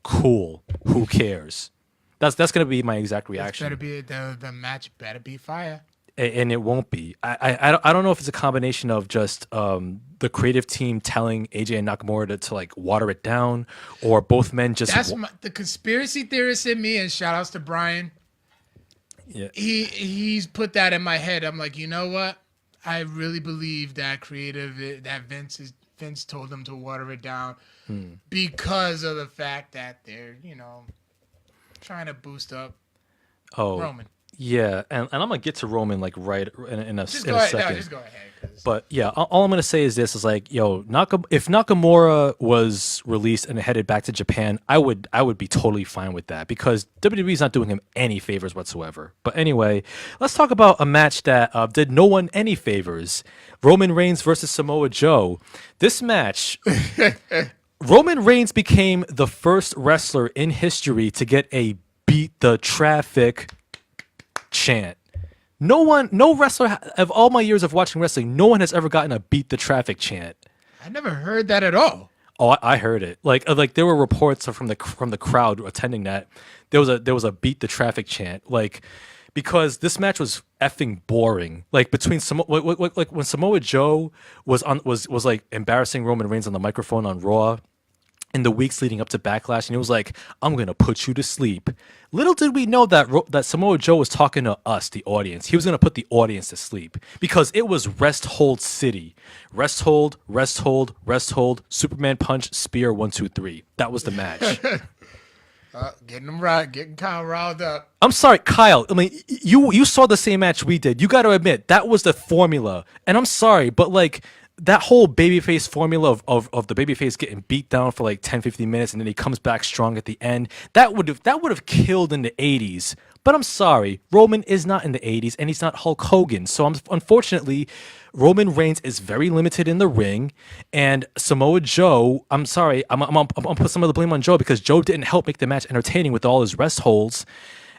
cool. Who cares? That's gonna be my exact reaction. Better be the match. Better be fire. And it won't be. I don't know if it's a combination of just the creative team telling AJ and Nakamura to like water it down, or both men just. That's the conspiracy theorist in me. And shout outs to Brian. Yeah. He's put that in my head. I'm like, you know what? I really believe that Vince told them to water it down because of the fact that they're trying to boost up Roman. Yeah, and I'm gonna get to Roman like right in a second. No, just go ahead. But yeah, all I'm gonna say is this: is like, yo, if Nakamura was released and headed back to Japan, I would be totally fine with that because WWE's not doing him any favors whatsoever. But anyway, let's talk about a match that did no one any favors: Roman Reigns versus Samoa Joe. This match. Roman Reigns became the first wrestler in history to get a beat the traffic chant. No wrestler of all my years of watching wrestling, no one has ever gotten a beat the traffic chant. I never heard that at all. Oh, I heard it. Like there were reports from the crowd attending that there was a beat the traffic chant. Like because this match was effing boring. Like between when Samoa Joe was like embarrassing Roman Reigns on the microphone on Raw. in the weeks leading up to Backlash, and he was like, "I'm gonna put you to sleep." Little did we know that that Samoa Joe was talking to us, the audience. He was gonna put the audience to sleep because it was rest hold city, rest hold, rest hold, rest hold, Superman punch, spear, 1 2 3. That was the match. Getting them right, getting Kyle riled up. I'm sorry, Kyle. I mean, you saw the same match we did. You got to admit that was the formula. And I'm sorry, but like that whole babyface formula of the babyface getting beat down for like 10, 15 minutes and then he comes back strong at the end. That would have killed in the 80s. But I'm sorry, Roman is not in the 80s and he's not Hulk Hogan. So unfortunately, Roman Reigns is very limited in the ring, and Samoa Joe. I'm sorry, I'm gonna put some of the blame on Joe because Joe didn't help make the match entertaining with all his rest holds,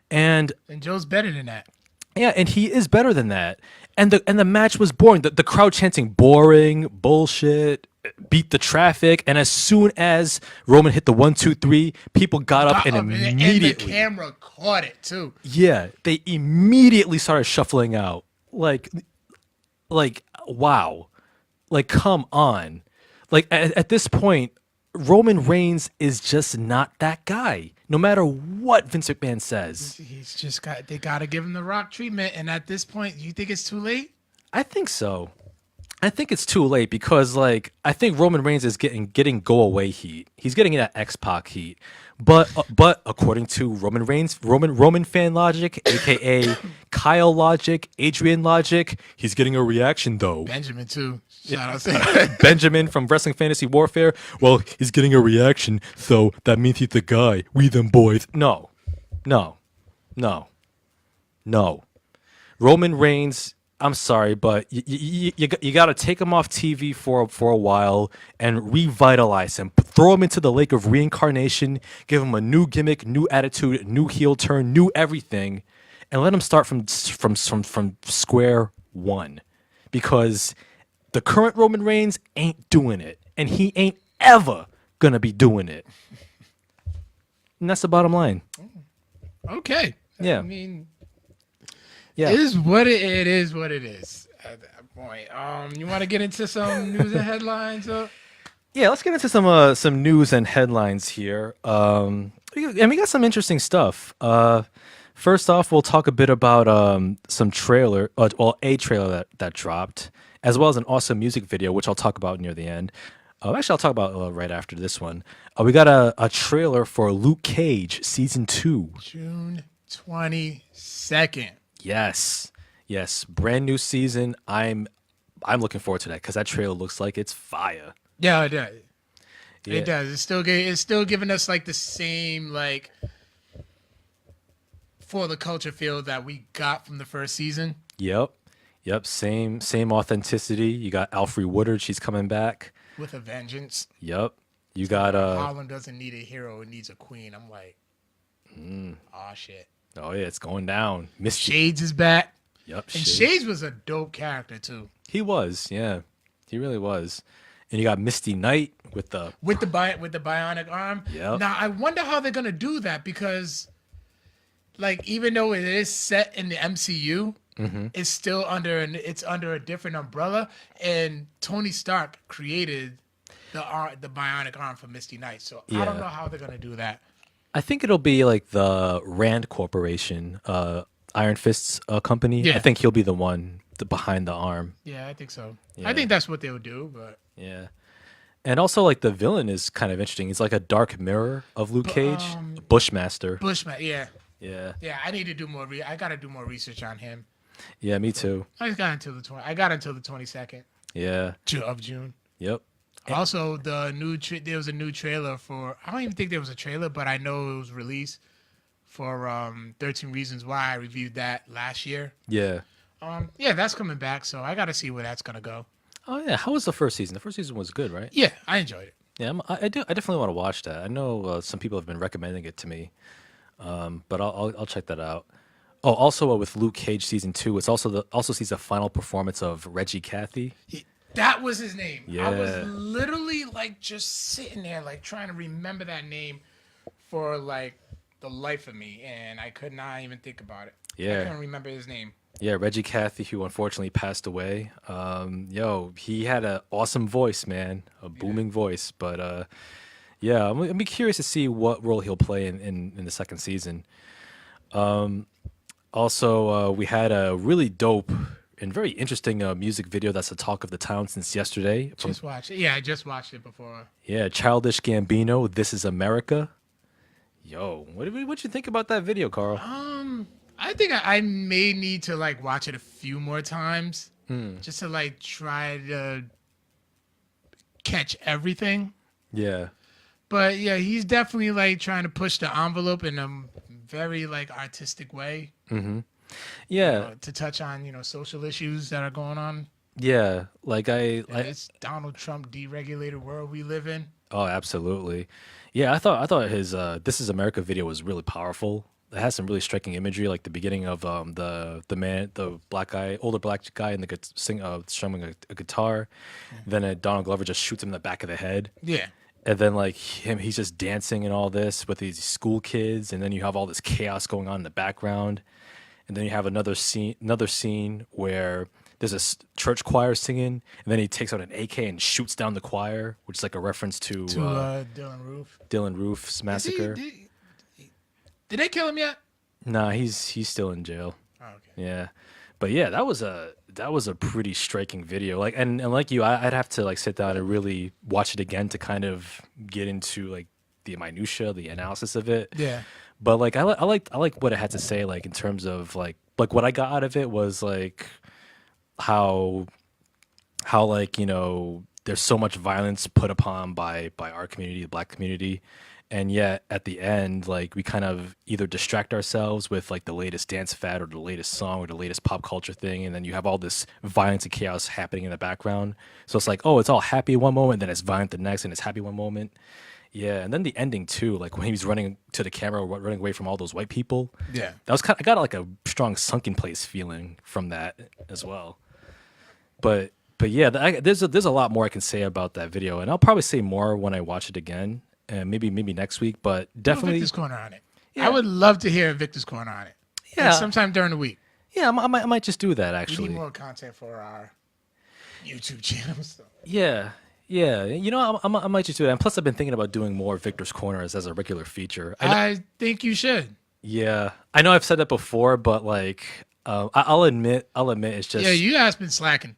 and Joe's better than that. yeah, and he is better than that. And the match was boring. The crowd chanting boring, bullshit, beat the traffic. And as soon as Roman hit the 1 2 3, people got up and immediately and the camera caught it too. Yeah, they immediately started shuffling out. Like wow. Like come on. Like at this point, Roman Reigns is just not that guy. No matter what Vince McMahon says. He's just they gotta give him the Rock treatment, and at this point, you think it's too late? I think so. I think it's too late because like I think Roman Reigns is getting go away heat. He's getting that X-Pac heat. But according to Roman Reigns, Roman fan logic, aka Kyle logic, Adrian logic, he's getting a reaction though. Benjamin too. Shout out Benjamin from Wrestling Fantasy Warfare. Well, he's getting a reaction, so that means he's the guy. We them boys. No. Roman Reigns, I'm sorry, but you got to take him off TV for a while and revitalize him. Throw him into the lake of reincarnation, give him a new gimmick, new attitude, new heel turn, new everything, and let him start from square one. Because the current Roman Reigns ain't doing it, and he ain't ever gonna be doing it. And that's the bottom line. Okay. Yeah. I mean, yeah. It is what it is. What it is at that point. You want to get into some news and headlines? Yeah, let's get into some news and headlines here. And we got some interesting stuff. First off, we'll talk a bit about a trailer that dropped, as well as an awesome music video, which I'll talk about near the end. Actually, I'll talk about right after this one. We got a trailer for Luke Cage Season 2. June 22nd. Yes, brand new season. I'm looking forward to that because that trailer looks like it's fire. Yeah, it does. Yeah. It does. It's still giving us like the same like for the culture feel that we got from the first season. Yep. Same authenticity. You got Alfre Woodard. She's coming back with a vengeance. Yep. You got Harlem doesn't need a hero; it needs a queen. I'm like, oh shit. Oh yeah, it's going down. Misty. Shades is back. Yep. And Shades was a dope character too. He was, yeah. He really was. And you got Misty Knight with the bionic arm. Yep. Now I wonder how they're gonna do that because, like, even though it is set in the MCU, it's still under a different umbrella. And Tony Stark created the bionic arm for Misty Knight, so I don't know how they're gonna do that. I think it'll be like the Rand Corporation, Iron Fist's company. Yeah. I think he'll be the one behind the arm. Yeah, I think so. Yeah. I think that's what they would do, but yeah. And also, like, the villain is kind of interesting. He's like a dark mirror of Luke Cage, Bushmaster. Yeah. Yeah. Yeah, I need to do more. I gotta do more research on him. Yeah, me too. I got until the 22nd. Yeah. Of June. Yep. Also, there was a new trailer for. I don't even think there was a trailer, but I know it was released for 13 Reasons Why. I reviewed that last year. Yeah. Yeah, that's coming back, so I got to see where that's gonna go. Oh yeah, how was the first season? The first season was good, right? Yeah, I enjoyed it. Yeah, I definitely want to watch that. I know some people have been recommending it to me, but I'll check that out. Oh, also with Luke Cage Season 2, it's also sees the final performance of Reggie Cathy. That was his name. Yeah. I was literally like just sitting there like trying to remember that name for like the life of me, and I could not even think about it. Yeah. I couldn't remember his name. Yeah, Reggie Cathy, who unfortunately passed away. He had an awesome voice, man, a booming voice. But Yeah, I'm be curious to see what role he'll play in the second season. Also, we had a really dope and very interesting music video that's the talk of the town since yesterday. From Just watch it. Yeah, I just watched it before. yeah, Childish Gambino, "This Is America." Yo, what you think about that video, Carl? I think I may need to like watch it a few more times just to like try to catch everything. Yeah, But yeah, he's definitely like trying to push the envelope in a very like artistic way yeah, to touch on social issues that are going on yeah. Like in this Donald Trump deregulated world we live in. oh, absolutely. Yeah, I thought his "This Is America" video was really powerful. It has some really striking imagery, like the beginning of the black guy, older black guy, in the strumming a guitar. Then Donald Glover just shoots him in the back of the head, Yeah. and then like he's just dancing and all this with these school kids, and then you have all this chaos going on in the background, and then you have another scene where there's a church choir singing, and then he takes out an AK and shoots down the choir, which is like a reference to Dylan Roof. Dylan Roof's massacre. Did they kill him yet? Nah, he's still in jail. Oh, okay. Yeah, but yeah, that was a pretty striking video. Like and like you, I'd have to like sit down and really watch it again to kind of get into like the minutia, the analysis of it. Yeah. But like I like what it had to say. Like in terms of like what I got out of it was like how like there's so much violence put upon by our community, the black community. And yet at the end, like we kind of either distract ourselves with like the latest dance fad or the latest song or the latest pop culture thing, and then you have all this violence and chaos happening in the background. So it's like, oh, it's all happy one moment, then it's violent the next, and it's happy one moment. Yeah, and then the ending too, like when he was running to the camera, running away from all those white people. Yeah. That was I got like a strong sunken place feeling from that as well. But yeah, there's a lot more I can say about that video, and I'll probably say more when I watch it again. And maybe next week, but definitely Victor's Corner on it. Yeah. I would love to hear Victor's Corner on it. Yeah. Like sometime during the week. Yeah, I might just do that We actually. need more content for our YouTube channels. So. Yeah, I might just do that. And plus, I've been thinking about doing more Victor's Corners as a regular feature. I think you should. Yeah, I know I've said that before, but like, I'll admit, it's just Yeah, you guys been slacking.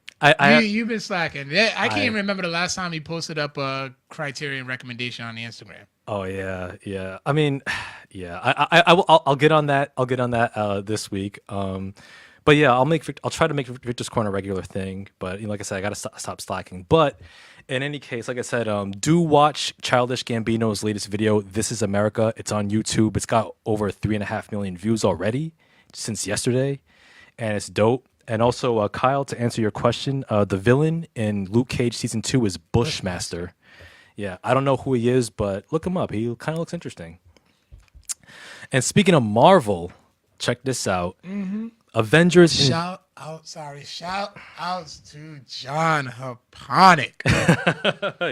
You've been slacking. I can't even remember the last time he posted up a Criterion recommendation on the Instagram. Oh yeah. I mean, yeah. I'll get on that. I'll get on that this week. But yeah, I'll try to make Victor's Corner a regular thing. But like I said, I gotta stop slacking. But in any case, like I said, do watch Childish Gambino's latest video. "This Is America." It's on YouTube. It's got over 3.5 million views already since yesterday, and it's dope. And also, Kyle, to answer your question, the villain in Luke Cage Season 2 is Bushmaster. Yeah, I don't know who he is, but look him up. He kind of looks interesting. And speaking of Marvel, check this out. Avengers... Shout outs to John Haponic.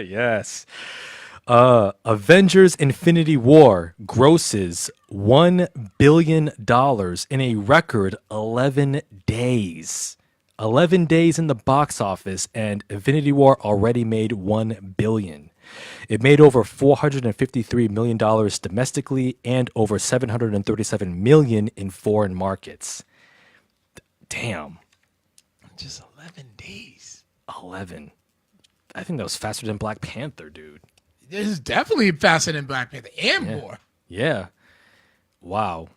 Yes. Avengers Infinity War grosses $1 billion in a record 11 days. 11 days in the box office, and Infinity War already made $1 billion. It made over $453 million domestically and over $737 million in foreign markets. Damn. Just 11 days. 11. I think that was faster than Black Panther, dude. This is definitely faster than Black Panther and more. Yeah. Wow.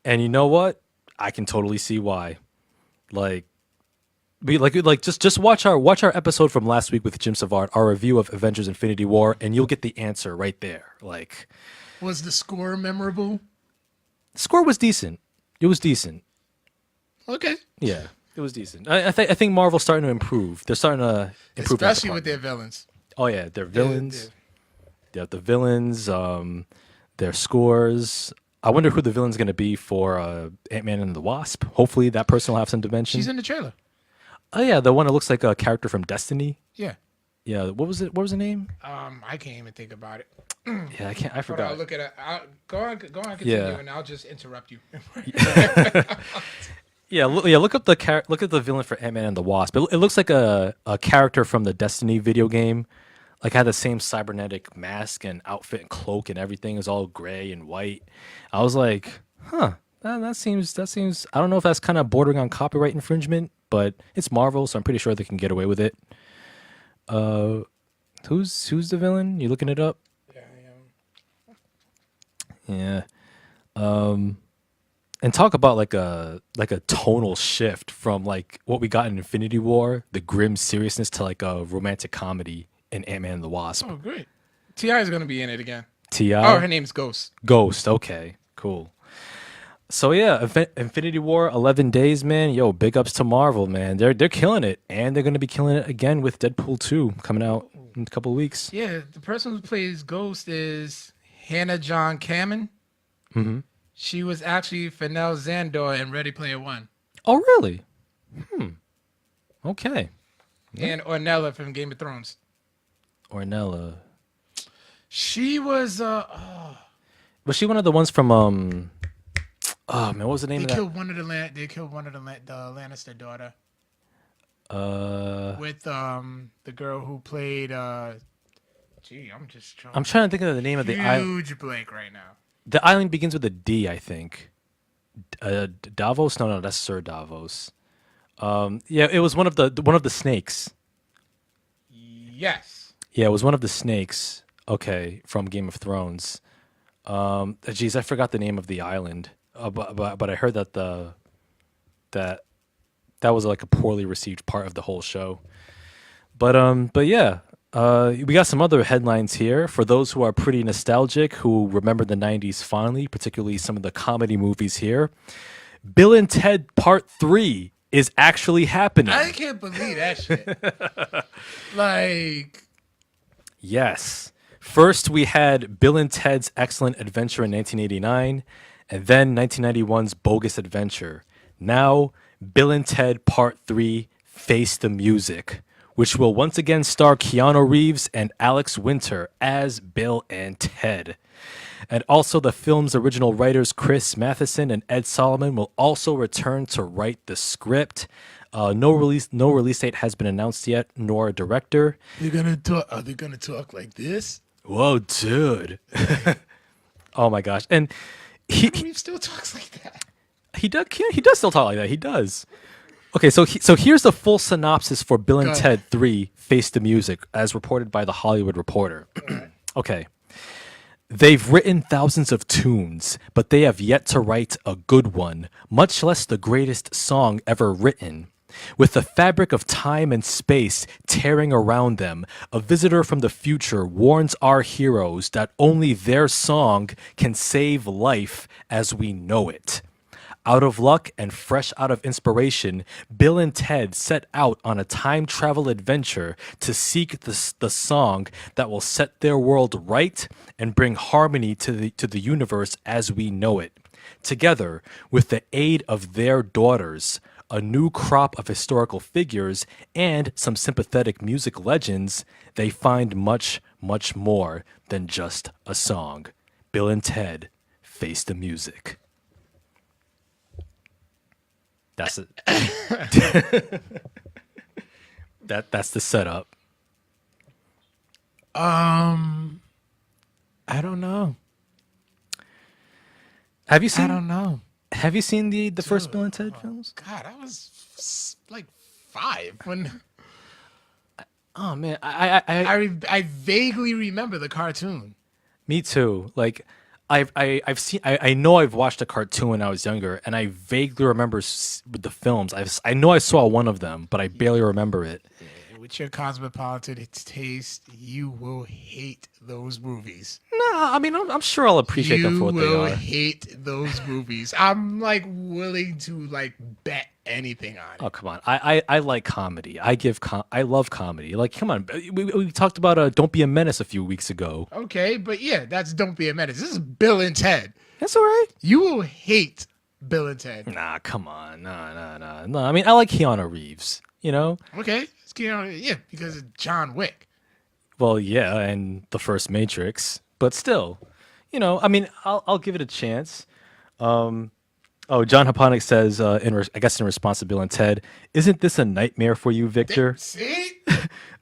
And you know what? I can totally see why. Just watch our episode from last week with Jim Savard, our review of Avengers Infinity War, and you'll get the answer right there. Like, was the score memorable? The score was decent. It was decent. Okay. Yeah, it was decent. I think Marvel's starting to improve. They're starting to improve, especially with their villains. Oh yeah, their villains. They have the villains. Their scores. I wonder who the villain's going to be for Ant-Man and the Wasp. Hopefully, that person will have some dimension. She's in the trailer. Oh yeah, the one that looks like a character from Destiny. Yeah. Yeah. What was it? What was the name? I can't even think about it. Yeah, I can't. I forgot. I'll look at it. Go on, continue, and I'll just interrupt you. Yeah, look up the villain for Ant-Man and the Wasp. It looks like a character from the Destiny video game. like had the same cybernetic mask and outfit and cloak and everything. It was all gray and white. I was like, huh, that seems I don't know if that's kind of bordering on copyright infringement, but it's Marvel, so I'm pretty sure they can get away with it. Who's the villain? You looking it up? Yeah, I am. Yeah. And talk about like a tonal shift from like what we got in Infinity War, the grim seriousness, to like a romantic comedy in Ant-Man and the Wasp. Oh, great. T.I. is going to be in it again. T.I.? Oh, her name's Ghost. Ghost. Okay, cool. So yeah, Infinity War, 11 days, man. Yo, big ups to Marvel, man. They're killing it, and they're gonna be killing it again with Deadpool 2 coming out in a couple of weeks. Yeah, the person who plays Ghost is Hannah John Kamen. Mm-hmm. She was actually Fennel Zandor in Ready Player One. Oh, really? Okay. And Ornella from Game of Thrones. Ornella. She was Was she one of the ones from oh man, what was the name they of that? killed one of the the Lannister daughter. With the girl who played gee, I'm trying to think of the name of the island. huge blank right now. The island begins with a D, I think. Davos? No, that's Sir Davos. Yeah, it was one of the snakes. Yes. Yeah, it was one of the snakes. Okay, from Game of Thrones. Geez, I forgot the name of the island. But I heard that that was like a poorly received part of the whole show. But yeah, we got some other headlines here for those who are pretty nostalgic, who remember the 90s fondly, particularly some of the comedy movies here. Bill and Ted Part 3 is actually happening. I can't believe that shit. Like, yes. First, we had Bill and Ted's Excellent Adventure in 1989, and then 1991's Bogus Adventure. Now, Bill and Ted Part 3 Face the Music, which will once again star Keanu Reeves and Alex Winter as Bill and Ted. And also the film's original writers Chris Matheson and Ed Solomon will also return to write the script. No release date has been announced yet, nor a director. are they gonna talk like this? Whoa, dude. Oh my gosh. And he still talks like that. He does still talk like that. He does. Okay, so here's the full synopsis for Bill and Ted 3 Face the Music, as reported by The Hollywood Reporter. Okay. They've written thousands of tunes, but they have yet to write a good one, much less the greatest song ever written. With the fabric of time and space tearing around them, a visitor from the future warns our heroes that only their song can save life as we know it. Out of luck and fresh out of inspiration, Bill and Ted set out on a time travel adventure to seek the song that will set their world right and bring harmony to the universe as we know it. Together, with the aid of their daughters, a new crop of historical figures, and some sympathetic music legends, they find much, much more than just a song. Bill and Ted Face the Music. That's it. That's the setup. I don't know. Have you seen? I don't know. Have you seen the first Bill and Ted films? God, I was like 5 when. Oh man, I vaguely remember the cartoon. Me too. Like I've seen. I know I've watched a cartoon when I was younger, and I vaguely remember with the films. I know I saw one of them, but I barely remember it. With your cosmopolitan taste, you will hate those movies. No, I mean I'm sure I'll appreciate them for what they are. You will hate those movies. I'm like willing to like bet anything on it. Oh come on, I like comedy. I love comedy. Like come on, we talked about Don't Be a Menace a few weeks ago. Okay, but yeah, that's Don't Be a Menace. This is Bill and Ted. That's all right. You will hate Bill and Ted. Nah, come on, no. I mean I like Keanu Reeves. You know. Okay, it's Keanu. Yeah, because of John Wick. Well, yeah, and the first Matrix, but still, you know, I mean, I'll give it a chance. John Haponic says, I guess in response to Bill and Ted, isn't this a nightmare for you, Victor? See,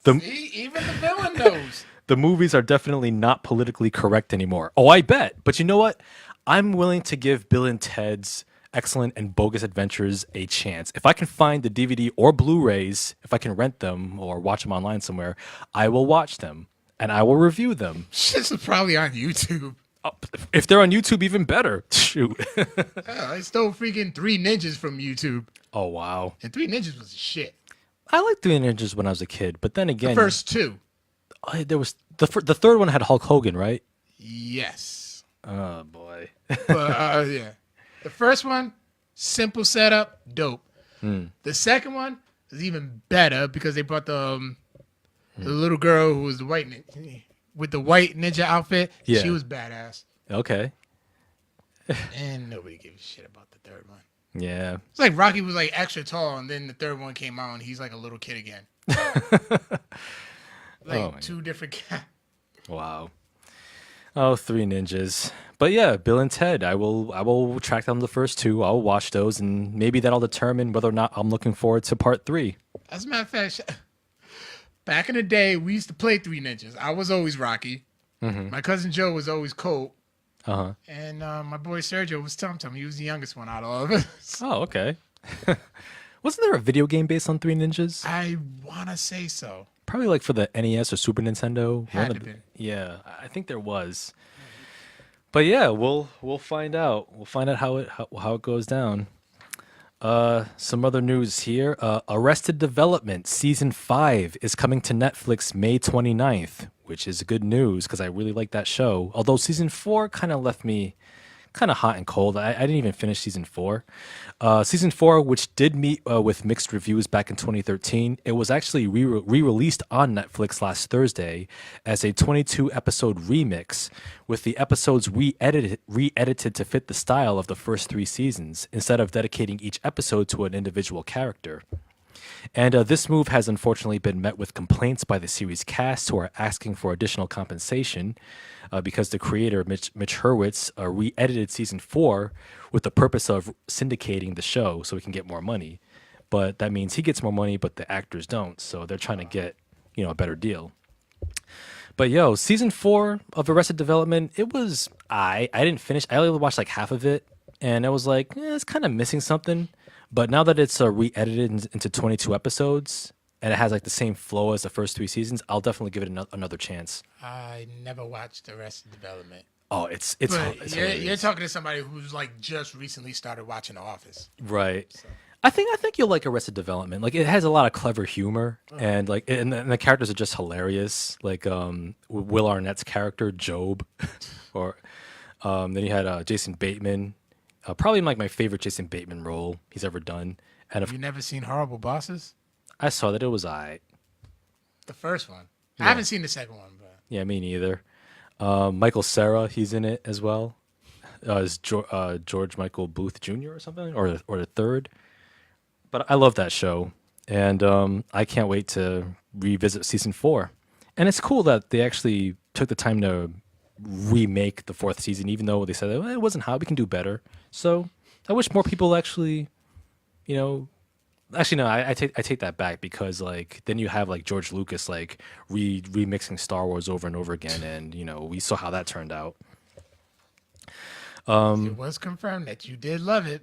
even the villain knows. The movies are definitely not politically correct anymore. Oh, I bet. But you know what? I'm willing to give Bill and Ted's Excellent and Bogus Adventures a chance. If I can find the DVD or Blu-rays, if I can rent them or watch them online somewhere, I will watch them and I will review them. Shit's probably on YouTube. If they're on YouTube, even better. Shoot. I stole freaking Three Ninjas from YouTube. Oh, wow. And Three Ninjas was shit. I liked Three Ninjas when I was a kid, but then again, The first two. there was the third one had Hulk Hogan, right? Yes. Oh boy. But yeah. The first one, simple setup, dope. The second one is even better because they brought the little girl who was the with the white ninja outfit. Yeah. She was badass. Okay. And nobody gave a shit about the third one. Yeah. It's like Rocky was like extra tall, and then the third one came out, and he's like a little kid again. Two different cats. Wow. Oh, Three Ninjas. But yeah, Bill and Ted. I will track down the first two. I'll watch those, and maybe that'll determine whether or not I'm looking forward to part 3. As a matter of fact, back in the day, we used to play Three Ninjas. I was always Rocky. My cousin Joe was always Colt. And my boy Sergio was Tum Tum. He was the youngest one out of all of us. Oh, okay. Wasn't there a video game based on Three Ninjas? I want to say so. Probably like for the NES or Super Nintendo. Had to be. Yeah, I think there was. But yeah, we'll find out. We'll find out how it goes down. Some other news here. Arrested Development Season 5 is coming to Netflix May 29th, which is good news because I really like that show. Although Season 4 kind of left me kind of hot and cold. I didn't even finish Season 4. Season 4, which did meet with mixed reviews back in 2013, it was actually re-released on Netflix last Thursday as a 22-episode remix, with the episodes re-edited to fit the style of the first 3 seasons, instead of dedicating each episode to an individual character. And this move has unfortunately been met with complaints by the series cast, who are asking for additional compensation because the creator, Mitch Hurwitz, re-edited Season 4 with the purpose of syndicating the show so he can get more money. But that means he gets more money, but the actors don't. So they're trying to get, a better deal. But Season 4 of Arrested Development, it was I didn't finish. I only watched like half of it, and I was like, it's kind of missing something. But now that it's re-edited into 22 episodes and it has like the same flow as the first 3 seasons, I'll definitely give it another chance. I never watched Arrested Development. Oh, it's you're talking to somebody who's like just recently started watching The Office, right? So. I think you'll like Arrested Development. Like, it has a lot of clever humor, and like and the characters are just hilarious. Like Will Arnett's character Job, or then you had Jason Bateman. Probably like my favorite Jason Bateman role he's ever done. And have you never seen Horrible Bosses? I saw that. It was the first one. Yeah. I haven't seen the second one, but yeah, me neither. Michael Cera, he's in it as well. Is George Michael Booth Jr. or something, or the third. But I love that show, and I can't wait to revisit Season 4. And it's cool that they actually took the time to remake the 4th season, even though they said it wasn't hot, we can do better. So I wish more people actually, actually no, I take that back, because like then you have like George Lucas like remixing Star Wars over and over again, and we saw how that turned out. It was confirmed that you did love it.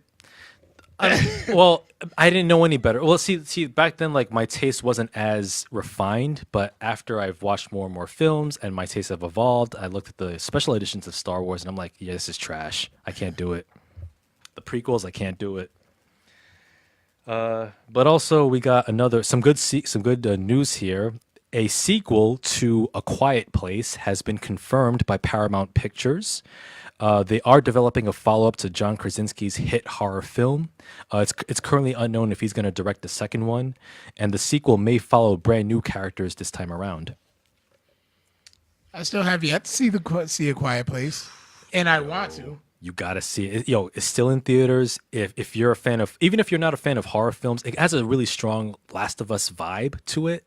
Well, I didn't know any better. Well, see, back then, like, my taste wasn't as refined, but after I've watched more and more films and my tastes have evolved, I looked at the special editions of Star Wars and I'm like, yeah, this is trash. I can't do it. The prequels, I can't do it. But also, we got some good news here. A sequel to A Quiet Place has been confirmed by Paramount Pictures. They are developing a follow-up to John Krasinski's hit horror film. It's currently unknown if he's going to direct the second one, and the sequel may follow brand new characters this time around. I still have yet to see A Quiet Place, and I want to. You gotta see it. It's still in theaters. If you're a fan of, even if you're not a fan of horror films, it has a really strong Last of Us vibe to it.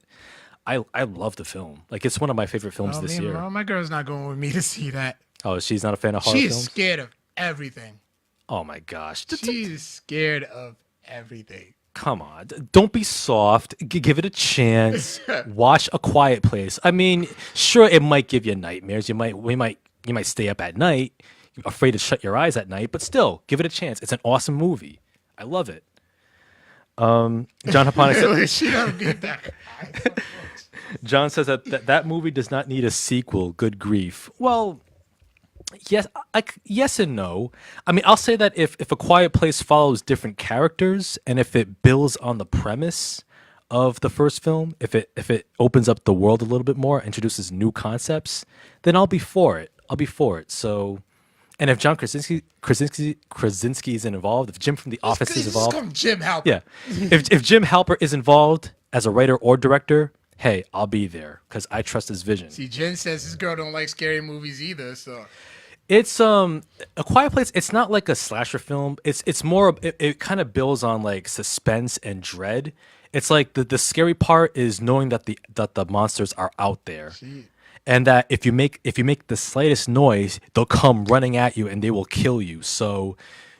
I love the film. Like, it's one of my favorite films this year. My girl's not going with me to see that. Oh, she's not a fan of horror films? She's scared of everything. Oh my gosh. She's scared of everything. Come on, don't be soft. Give it a chance. Watch A Quiet Place. I mean, sure, it might give you nightmares. You might stay up at night, afraid to shut your eyes at night. But still, give it a chance. It's an awesome movie. I love it. John Haponic said, She don't get that. John says that movie does not need a sequel. Good grief. Well, yes, yes and no. I mean, I'll say that if A Quiet Place follows different characters and if it builds on the premise of the first film, if it opens up the world a little bit more, introduces new concepts, then I'll be for it. I'll be for it. So, and if John Krasinski is involved, if Jim from The Office is involved, Come Jim Halpert. yeah, if Jim Halpert is involved as a writer or director, hey, I'll be there because I trust his vision. See, Jen says his girl don't like scary movies either, so. It's A Quiet Place. It's not like a slasher film. It's more. It kind of builds on like suspense and dread. It's like the scary part is knowing that the monsters are out there, and that if you make the slightest noise, they'll come running at you and they will kill you. So,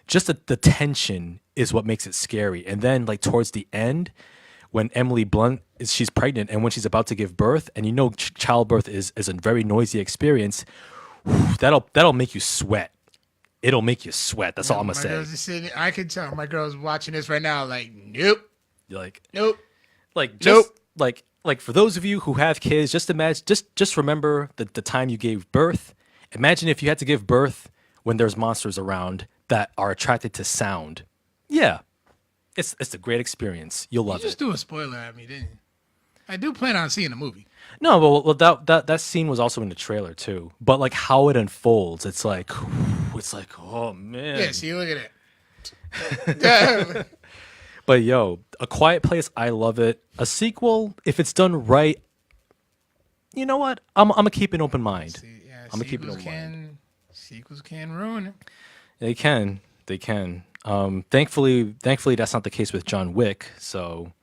just the tension is what makes it scary. And then like towards the end, when Emily Blunt she's pregnant and when she's about to give birth, and you know childbirth is a very noisy experience. That'll make you sweat. It'll make you sweat. That's all I'm gonna say. Girl's just sitting, I can tell my girl's watching this right now. Like, nope. You're like, Nope. like just like for those of you who have kids, just imagine, just remember the time you gave birth. Imagine if you had to give birth when there's monsters around that are attracted to sound. Yeah, it's a great experience. You'll love You just it. threw a spoiler at me, didn't you? I do plan on seeing the movie. No, well that scene was also in the trailer too. But like how it unfolds, it's like, oh man. Yeah, see, look at it. But yo, A Quiet Place, I love it. A sequel, if it's done right, you know what? I'm gonna keep an open mind. Yeah, I'm gonna keep an open mind. Sequels can ruin it. They can. Thankfully, that's not the case with John Wick. So,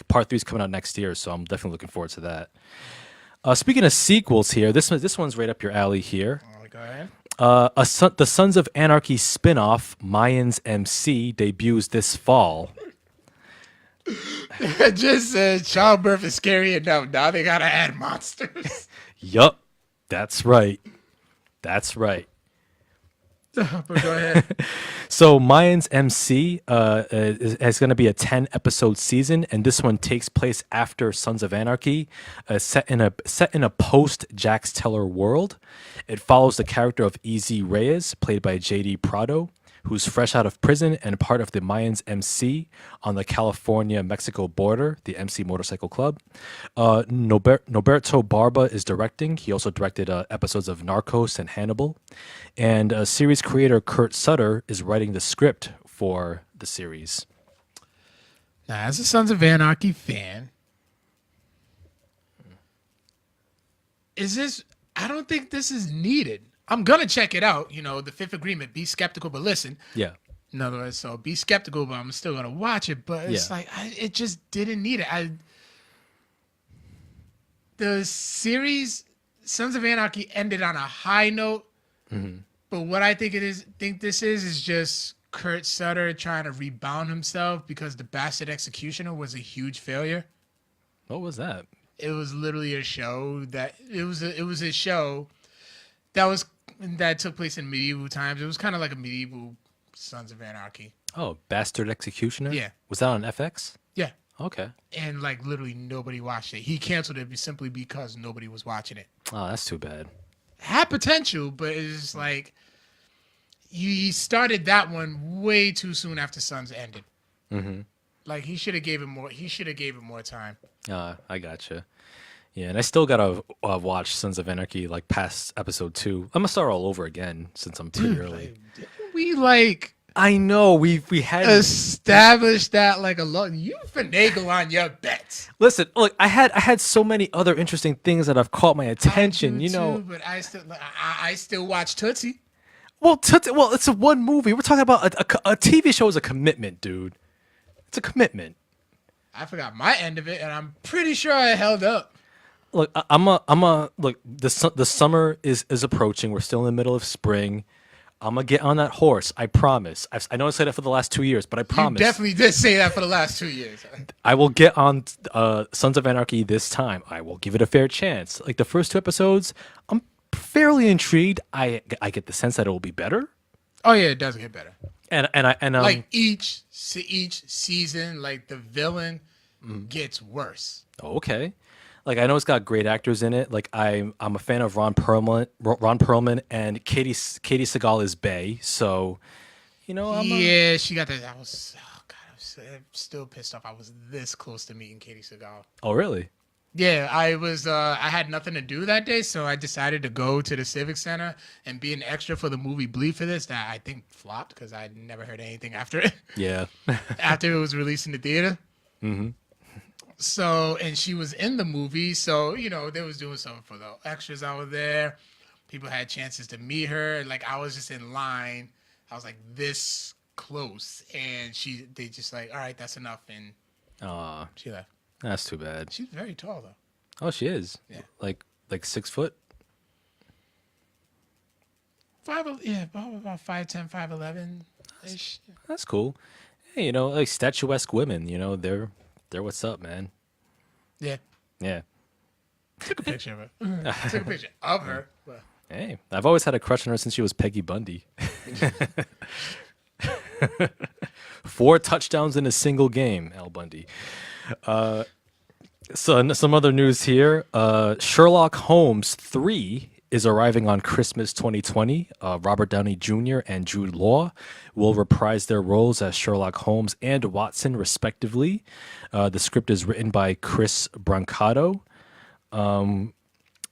Part 3 is coming out next year. So I'm definitely looking forward to that. Speaking of sequels, here, this one's right up your alley here. Oh, go ahead. The Sons of Anarchy spinoff, Mayans MC, debuts this fall. It just said childbirth is scary enough. Now they gotta add monsters. Yup, that's right. But go ahead. So Mayans MC is going to be a 10-episode season, and this one takes place after Sons of Anarchy, set in a post Jax Teller world. It follows the character of EZ Reyes, played by JD Prado, who's fresh out of prison and part of the Mayans MC on the California-Mexico border, the MC Motorcycle Club. Noberto Barba is directing. He also directed episodes of Narcos and Hannibal. And series creator Kurt Sutter is writing the script for the series. Now, as a Sons of Anarchy fan, I don't think this is needed. I'm going to check it out. You know, the Fifth Agreement, be skeptical, but listen. Yeah. In other words, so be skeptical, but I'm still going to watch it. But it's like, it just didn't need it. The series, Sons of Anarchy, ended on a high note. Mm-hmm. But what I think this is just Kurt Sutter trying to rebound himself because The Bastard Executioner was a huge failure. What was that? It was literally a show it was a show that took place in medieval times. It was kind of like a medieval Sons of Anarchy. Oh, Bastard Executioner? Yeah. Was that on FX? Yeah. Okay. And like literally nobody watched it. He canceled it simply because nobody was watching it. Oh, that's too bad. Had potential, but it's just like he started that one way too soon after Sons ended. Mm-hmm. Like he should have gave it more. He should have gave it more time. I gotcha. Yeah, and I still gotta watch Sons of Anarchy like past episode 2. I'm gonna start all over again since I'm pretty early. We I know we had established that like a lot. You finagle on your bets. Listen, look, I had so many other interesting things that have caught my attention. You know, but I still watch Tootsie. Well, it's a one movie. We're talking about a TV show is a commitment, dude. It's a commitment. I forgot my end of it, and I'm pretty sure I held up. Look, look. The summer is approaching. We're still in the middle of spring. I'm gonna get on that horse. I promise. I know I said it for the last 2 years, but I You promise. definitely did say that for the last 2 years. I will get on Sons of Anarchy this time. I will give it a fair chance. Like the first 2 episodes, I'm fairly intrigued. I get the sense that it will be better. Oh yeah, it does get better. And Like each season, like the villain gets worse. oh, okay. Like I know it's got great actors in it. Like I'm a fan of Ron Perlman and Katie Seagal is Bay. So, Yeah, she got that. I was, oh god, I'm still pissed off. I was this close to meeting Katie Seagal. oh really? Yeah, I was. I had nothing to do that day, so I decided to go to the Civic Center and be an extra for the movie Bleed for this. That I think flopped because I never heard anything after it. Yeah. After it was released in the theater. Mm-hmm. So, and she was in the movie, so they was doing something for the extras out there. People had chances to meet her. Like I was just in line. I was like this close, and they just like, all right, that's enough, and she left. That's too bad. She's very tall though. Oh, she is. Yeah. Like 6 foot. Probably about 5'10", 5'11" ish. That's cool. Hey, like statuesque women. They're what's up, man. Yeah. Yeah. Took a picture of her. Took a picture of her. But Hey, I've always had a crush on her since she was Peggy Bundy. 4 touchdowns in a single game, Al Bundy. So some other news here. Sherlock Holmes 3 is arriving on Christmas 2020. Robert Downey Jr. and Jude Law will reprise their roles as Sherlock Holmes and Watson, respectively. The script is written by Chris Brancato.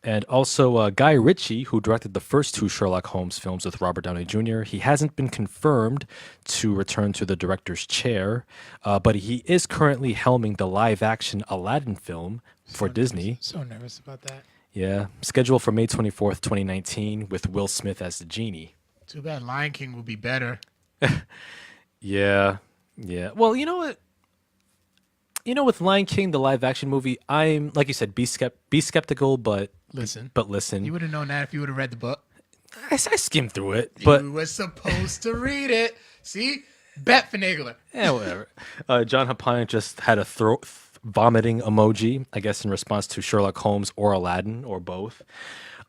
And also Guy Ritchie, who directed the first 2 Sherlock Holmes films with Robert Downey Jr., he hasn't been confirmed to return to the director's chair, but he is currently helming the live-action Aladdin film for Disney. so nervous about that. Yeah, scheduled for May 24th, 2019, with Will Smith as the genie. Too bad Lion King will be better. Yeah. Well, you know what? With Lion King, the live-action movie, I'm, like you said, be skeptical, but listen. listen. You would have known that if you would have read the book. I skimmed through it, but You were supposed to read it. See? Bet finagler. yeah, whatever. John Haponic just had a throat vomiting emoji, I guess, in response to Sherlock Holmes or Aladdin or both.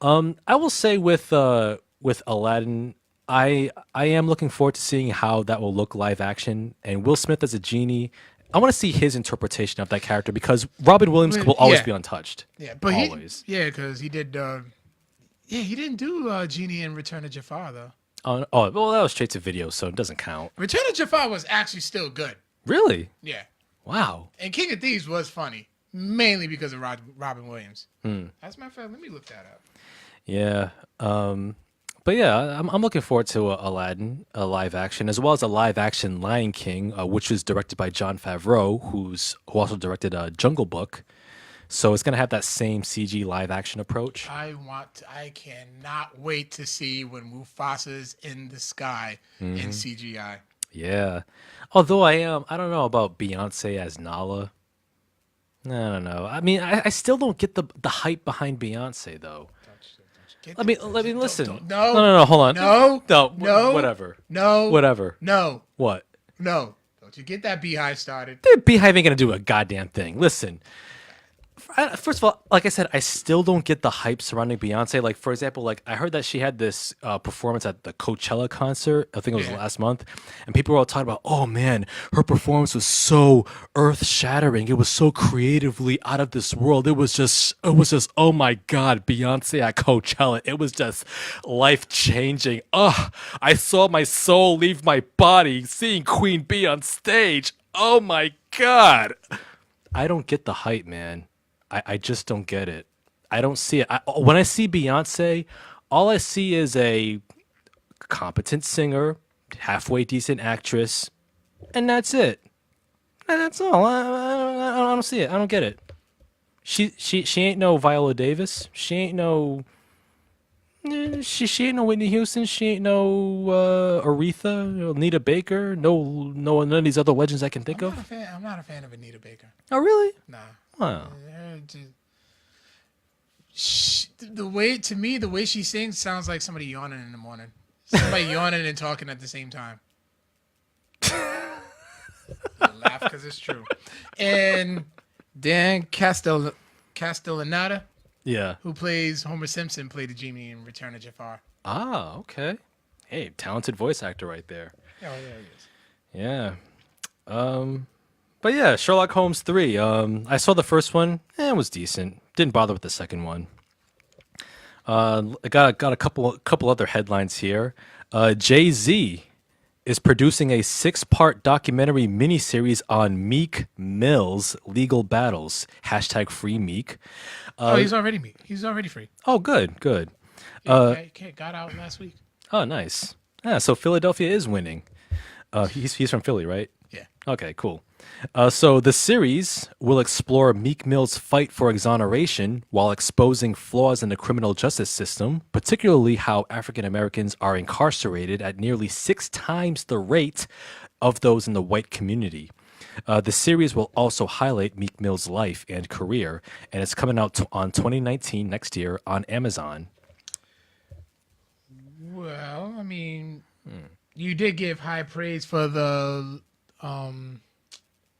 I will say with Aladdin, I am looking forward to seeing how that will look live action, and Will Smith as a genie. I want to see his interpretation of that character because Robin Williams will always be untouched. Yeah, but always. because he did. He didn't do Genie in Return of Jafar though. Oh, well, that was straight to video, so it doesn't count. Return of Jafar was actually still good. Really? Yeah. Wow. And King of Thieves was funny, mainly because of Robin Williams. That's my favorite. Let me look that up. Yeah. But yeah, I'm looking forward to Aladdin, a live action, as well as a live action Lion King, which was directed by Jon Favreau, who also directed Jungle Book. So it's gonna have that same CG live action approach. I cannot wait to see when Mufasa's in the sky in CGI. Yeah. Although I don't know about Beyonce as Nala. I don't know. I mean, I still don't get the hype behind Beyonce though. Let me listen. No, hold on. No. Whatever. No. Whatever. No. What? No. Don't you get that beehive started. The Beehive ain't gonna do a goddamn thing. Listen. First of all, like I said, I still don't get the hype surrounding Beyonce. Like, for example, like I heard that she had this performance at the Coachella concert. I think it was last month, and people were all talking about, "Oh man, her performance was so earth-shattering. It was so creatively out of this world. It was just, oh my god, Beyonce at Coachella. It was just life-changing. I saw my soul leave my body seeing Queen Bee on stage. Oh my god." I don't get the hype, man. I just don't get it. I don't see it. When I see Beyonce, all I see is a competent singer, halfway decent actress, and that's it. And that's all. I don't see it. I don't get it. She ain't no Viola Davis. She ain't no. She ain't no Whitney Houston. She ain't no Aretha, Anita Baker. None of these other legends I can think of. I'm not a fan of Anita Baker. Oh really? Nah. Wow. The way she sings sounds like somebody yawning in the morning. Somebody yawning and talking at the same time. You laugh because it's true. And Dan Castellaneta, Yeah. who plays Homer Simpson, played the genie in Return of Jafar. Ah, okay. Hey, talented voice actor right there. Oh, yeah, he is. Yeah. But yeah, Sherlock Holmes 3. I saw the first one. It was decent. Didn't bother with the second one. I got a couple other headlines here. Jay-Z is producing a 6-part documentary miniseries on Meek Mill's legal battles. # free Meek. He's already me. He's already free. Oh, good. Got out last week. Oh, nice. Yeah, so Philadelphia is winning. He's from Philly, right? Yeah. Okay, cool. So the series will explore Meek Mill's fight for exoneration while exposing flaws in the criminal justice system, particularly how African Americans are incarcerated at nearly 6 times the rate of those in the white community. The series will also highlight Meek Mill's life and career, and it's coming out on 2019 next year on Amazon. Well, I mean, you did give high praise for the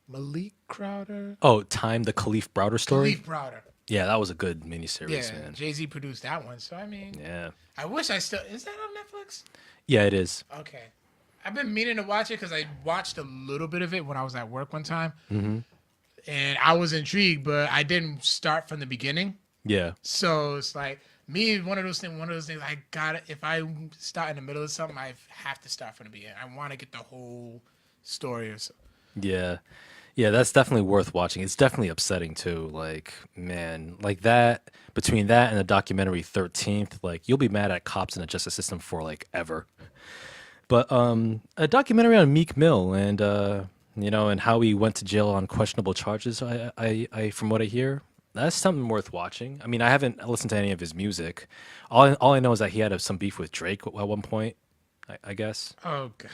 Malik Crowder. Oh, Time, the Khalif Browder story? Khalif Browder. Yeah, that was a good miniseries, Yeah, man. Jay-Z produced that one. So, I mean, Yeah. I wish I still... Is that on Netflix? Yeah, it is. Okay. I've been meaning to watch it because I watched a little bit of it when I was at work one time. Mm-hmm. And I was intrigued, but I didn't start from the beginning. Yeah. So it's like me, one of those things. I got it. If I start in the middle of something, I have to start from the beginning. I want to get the whole story or so. Yeah. Yeah, that's definitely worth watching. It's definitely upsetting too. Like, man, like that, between that and the documentary 13th, like you'll be mad at cops and the justice system for like ever. But a documentary on Meek Mill and and how he went to jail on questionable charges, I from what I hear, that's something worth watching. I mean, I haven't listened to any of his music. All I know is that he had some beef with Drake at one point, I guess. Oh, God.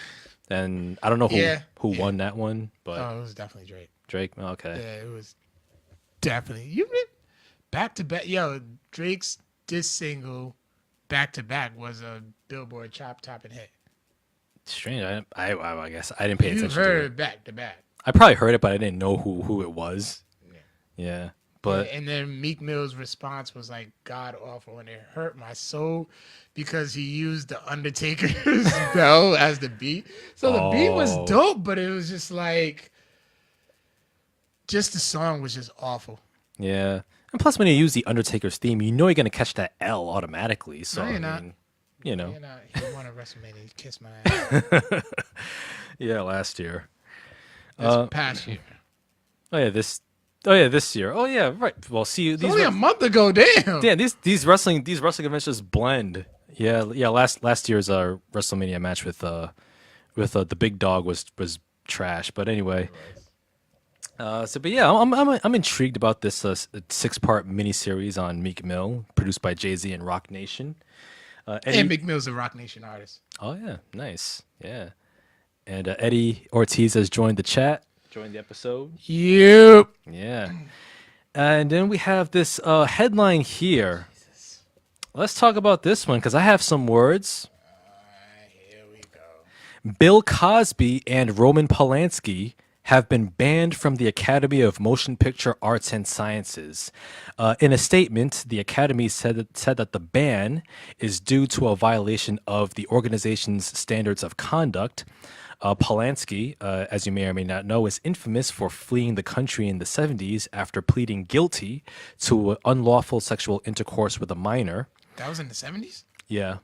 And I don't know who Yeah. won that one, but It was definitely Drake. Drake. Okay. Yeah, it was definitely back to back. Yo, Drake's this single back to back was a Billboard topping hit. Strange. I guess I didn't pay You attention heard to it. it back to back. I probably heard it, but I didn't know who it was. Yeah. But and then Meek Mill's response was like god awful, and it hurt my soul because he used the Undertaker's bell as the beat. So the beat was dope, but it was just like, just the song was just awful. yeah. And plus, when you use the Undertaker's theme, you know you're gonna catch that L automatically. So No, you're I not. mean, you know, He won a WrestleMania. Kiss my ass. yeah, last year. This past year. Oh yeah, this year. Oh yeah, right. Well, see, It's only a month ago. Damn. yeah, these wrestling events just blend. Yeah. Last year's WrestleMania match with the big dog was trash. But anyway, but yeah, I'm intrigued about this 6-part miniseries on Meek Mill, produced by Jay-Z and Rock Nation. And Meek Mill's a Rock Nation artist. Oh yeah, nice. Yeah, and Eddie Ortiz has joined the chat, joined the episode. Yep. Yeah. And then we have this headline here. Let's talk about this one because I have some words. Here we go. Bill Cosby and Roman Polanski have been banned from the Academy of Motion Picture Arts and Sciences. In a statement, the Academy said that the ban is due to a violation of the organization's standards of conduct. Polanski, as you may or may not know, is infamous for fleeing the country in the 70s after pleading guilty to unlawful sexual intercourse with a minor. That was in the 70s? Yeah.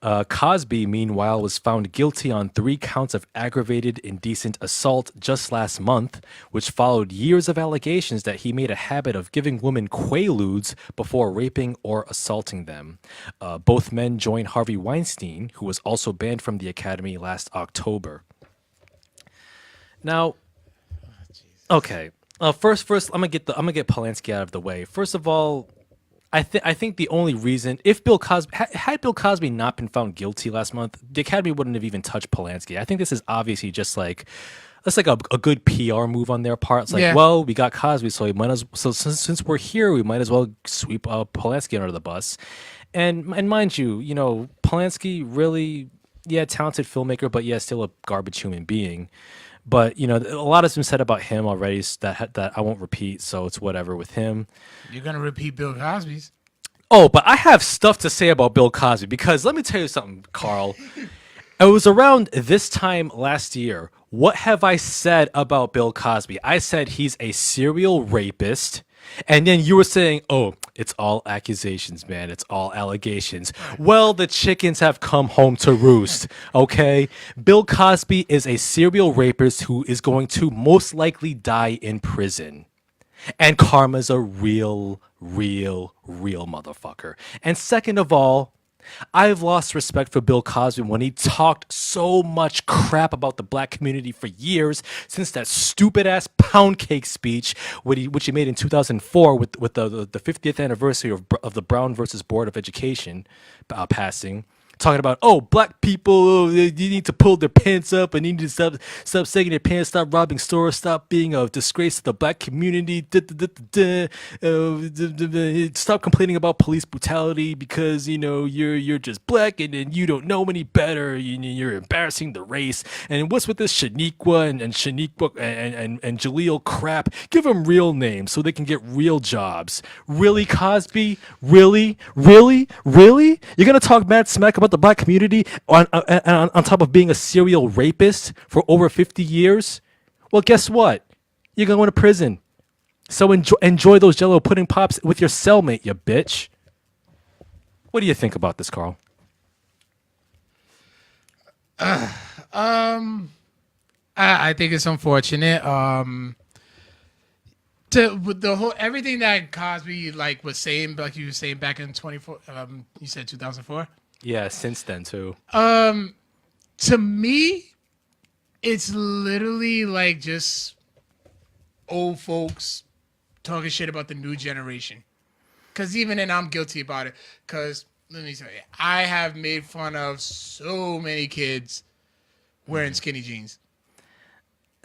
Cosby, meanwhile, was found guilty on 3 counts of aggravated indecent assault just last month, which followed years of allegations that he made a habit of giving women quaaludes before raping or assaulting them. Both men joined Harvey Weinstein, who was also banned from the Academy last October. Now, okay. First, I'm gonna get Polanski out of the way. First of all, I think the only reason, if Bill Cosby had Bill Cosby not been found guilty last month, the Academy wouldn't have even touched Polanski. I think this is obviously just like that's like a good PR move on their part. It's like, well, we got Cosby, so since we're here, we might as well sweep Polanski under the bus. And mind you, Polanski really, yeah, talented filmmaker, but yeah, still a garbage human being. But a lot has been said about him already that I won't repeat, so it's whatever with him. You're gonna repeat Bill Cosby's. Oh, but I have stuff to say about Bill Cosby because let me tell you something, Carl. It was around this time last year. What have I said about Bill Cosby? I said he's a serial rapist. And then you were saying, oh, it's all accusations, man. It's all allegations. Well, the chickens have come home to roost, okay? Bill Cosby is a serial rapist who is going to most likely die in prison. And karma's a real, real motherfucker. And second of all, I've lost respect for Bill Cosby when he talked so much crap about the black community for years since that stupid ass pound cake speech which he made in 2004 with the 50th anniversary of the Brown versus Board of Education passing. Talking about, oh, black people, they need to pull their pants up and need to stop sagging their pants, stop robbing stores, stop being a disgrace to the black community, stop complaining about police brutality because, you're just black and you don't know any better, you're embarrassing the race. And what's with this Shaniqua and Shaniqua and Jaleel crap? Give them real names so they can get real jobs. Really, Cosby? Really? You're going to talk mad smack about the black community on top of being a serial rapist for over 50 years? Well, guess what? You're going to prison. So enjoy those Jello pudding pops with your cellmate, you bitch. What do you think about this, Carl? I think it's unfortunate. With the whole everything that Cosby was saying, like you were saying back in 24. You said 2004. Yeah, since then too. To me, it's literally like just old folks talking shit about the new generation. Because even then, I'm guilty about it. Because let me tell you, I have made fun of so many kids wearing skinny jeans.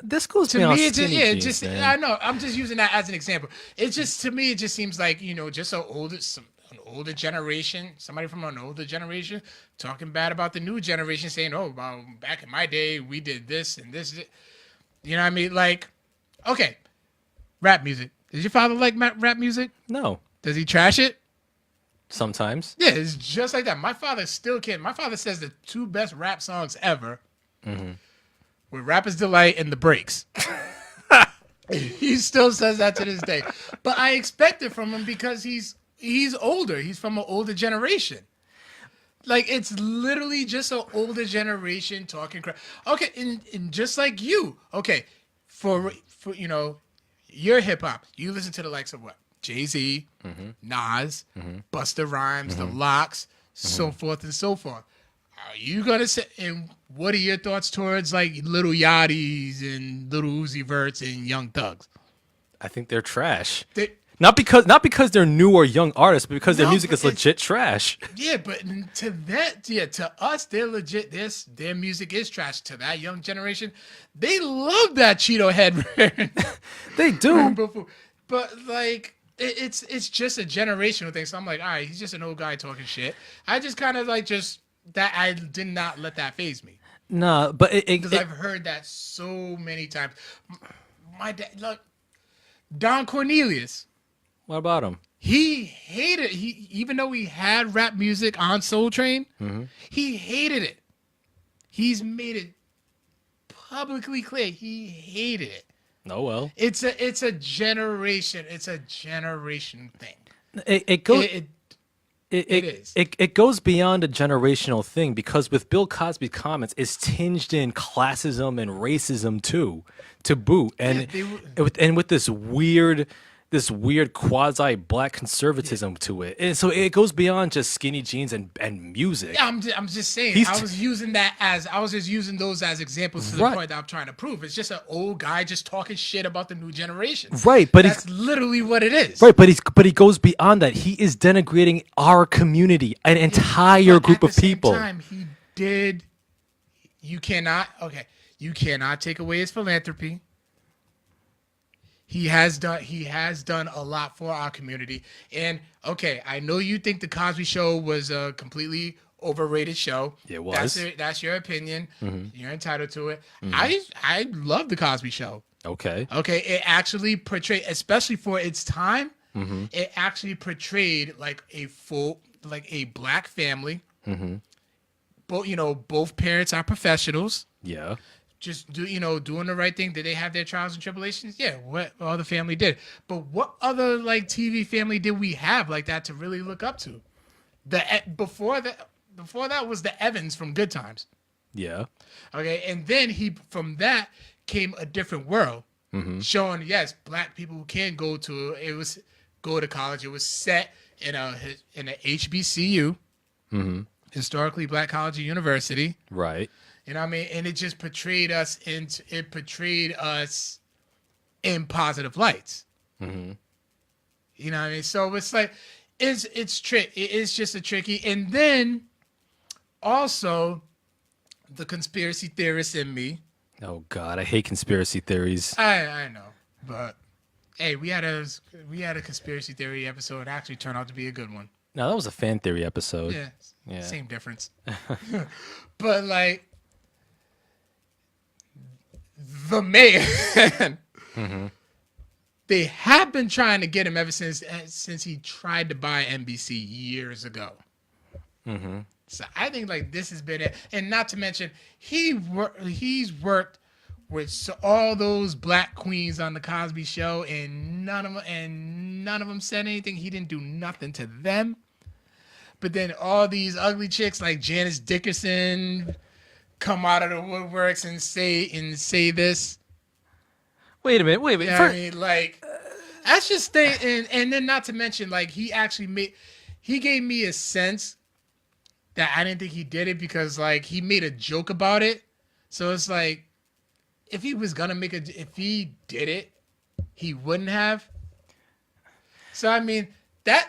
This goes To beyond me, it skinny just, jeans, man. I know. I'm just using that as an example. It's just, to me, it just seems like, just an older generation, somebody from an older generation talking bad about the new generation, saying, oh, well, back in my day, we did this and this. You know what I mean? Like, okay, rap music. Does your father like rap music? No. Does he trash it? Sometimes. Yeah, it's just like that. My father still can't. My father says the two best rap songs ever were Rapper's Delight and The Breaks. He still says that to this day. But I expect it from him because he's older. He's from an older generation. Like, it's literally just an older generation talking crap. Okay, and just like you. Okay, for your hip hop, you listen to the likes of what? Jay-Z, Nas, Busta Rhymes, The Lox, so forth and so forth. Are you gonna say? And what are your thoughts towards like Little Yachty's and Little Uzi Verts and Young Thugs? I think they're trash. Not because they're new or young artists, but because their music is legit trash. Yeah, but to us, they're legit. Their music is trash. To that young generation, they love that Cheeto head. They do. But like, it's just a generational thing. So I'm like, all right, he's just an old guy talking shit. I just kind of like that. I did not let that faze me. Nah, but because I've heard that so many times. My dad, look, Don Cornelius. What about him? He hated even though he had rap music on Soul Train, he hated it. He's made it publicly clear he hated it. Oh well. It's a generation. It's a generation thing. It goes beyond a generational thing because with Bill Cosby's comments, it's tinged in classism and racism too, to boot, and with this weird quasi-black conservatism to it, and so it goes beyond just skinny jeans and music. Yeah, I'm just saying. I was just using those as examples to the point that I'm trying to prove. It's just an old guy just talking shit about the new generation. Right, but that's literally what it is. Right, but he goes beyond that. He is denigrating our community, an entire group of people. At the same time, he did. You cannot take away his philanthropy. He has done a lot for our community. And okay, I know you think the Cosby Show was a completely overrated show. It was. That's your opinion. You're entitled to it. Mm-hmm. I love the Cosby Show. Okay. Okay, it actually portrayed, especially for its time, Mm-hmm. it actually portrayed like a black family. Mm-hmm. Both parents are professionals. Yeah. Just doing the right thing. Did they have their trials and tribulations? Yeah, what all the family did. But what other like TV family did we have like that to really look up to? Before that was the Evans from Good Times. Yeah. Okay, and then from that came A Different World, showing yes, black people can go to college. It was set in a HBCU, historically black college or university. Right. You know what I mean? And it just portrayed us in positive lights. Mm-hmm. You know what I mean? So it's like it's just a tricky. And then also the conspiracy theorist in me. Oh God, I hate conspiracy theories. I know, but hey, we had a conspiracy theory episode. It actually turned out to be a good one. No, that was a fan theory episode. Yeah. Same difference. But like the man, they have been trying to get him ever since he tried to buy NBC years ago. Mm-hmm. So I think like this has been it, and not to mention he's worked with all those black queens on the Cosby Show, and none of them said anything. He didn't do nothing to them. But then all these ugly chicks like Janice Dickerson come out of the woodworks and say this. Wait a minute. Yeah, I mean, like that's just thing, and then not to mention like he gave me a sense that I didn't think he did it because like he made a joke about it. So it's like if he did it, he wouldn't have. So I mean that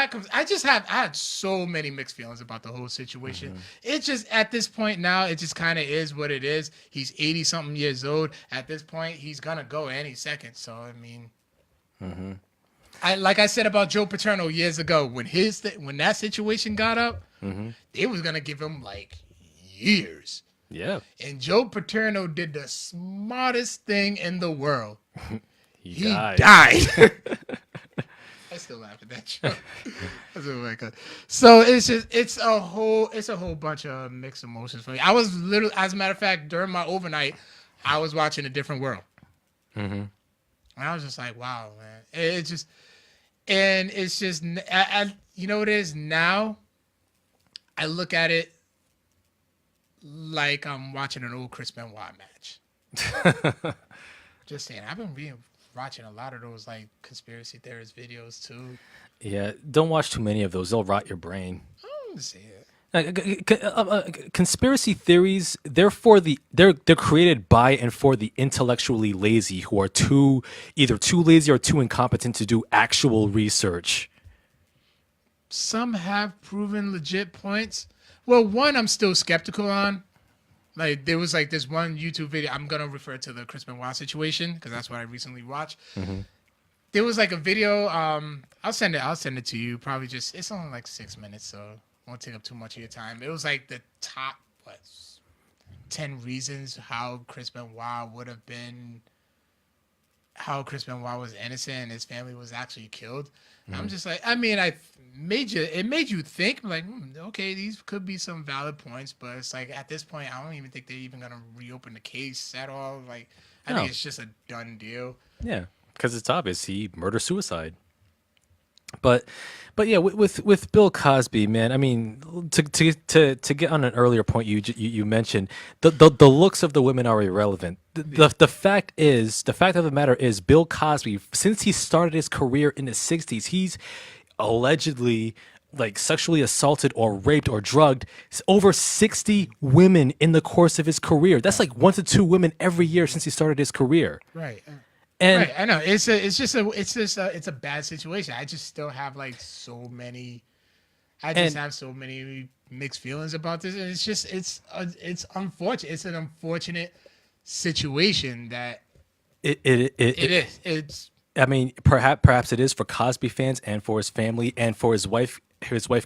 comes. I had so many mixed feelings about the whole situation. It just at this point now, it just kind of is what it is. He's 80 something years old. At this point, he's gonna go any second. So I mean, like I said about Joe Paterno years ago, when that situation got up, they was gonna give him like years. Yeah. And Joe Paterno did the smartest thing in the world. He died. I still laugh at that joke. So it's a whole bunch of mixed emotions for me. I was literally, as a matter of fact, during my overnight, I was watching A Different World. And I was just like, wow, man. It's just you know what it is now? I look at it like I'm watching an old Chris Benoit match. Just saying, I've been watching a lot of those like conspiracy theorist videos too. Yeah, don't watch too many of those. They'll rot your brain. I don't see it. Conspiracy theories, they're created by and for the intellectually lazy who are either too lazy or too incompetent to do actual research. Some have proven legit points. Well, one I'm still skeptical on. Like there was like this one YouTube video. I'm gonna refer to the Chris Benoit situation because that's what I recently watched. There was like a video. I'll send it to you. Probably it's only like 6 minutes, so it won't take up too much of your time. It was like the top 10 reasons how Chris Benoit was innocent and his family was actually killed. I'm just like, I mean, it made you think like, okay, these could be some valid points, but it's like at this point, I don't even think they're even gonna reopen the case at all. Like, I think it's just a done deal. Yeah, because it's obvious he murder-suicide. But yeah, with Bill Cosby, man. I mean, to get on an earlier point you mentioned, the looks of the women are irrelevant. The fact of the matter is, Bill Cosby, since he started his career in the '60s, he's allegedly like sexually assaulted or raped or drugged over 60 women in the course of his career. That's like 1 to 2 women every year since he started his career. Right. And right, I know it's a bad situation. I just still have like so many. I just have so many mixed feelings about this, and it's unfortunate. It's an unfortunate situation that It is. It's I mean, perhaps it is for Cosby fans and for his family and for his wife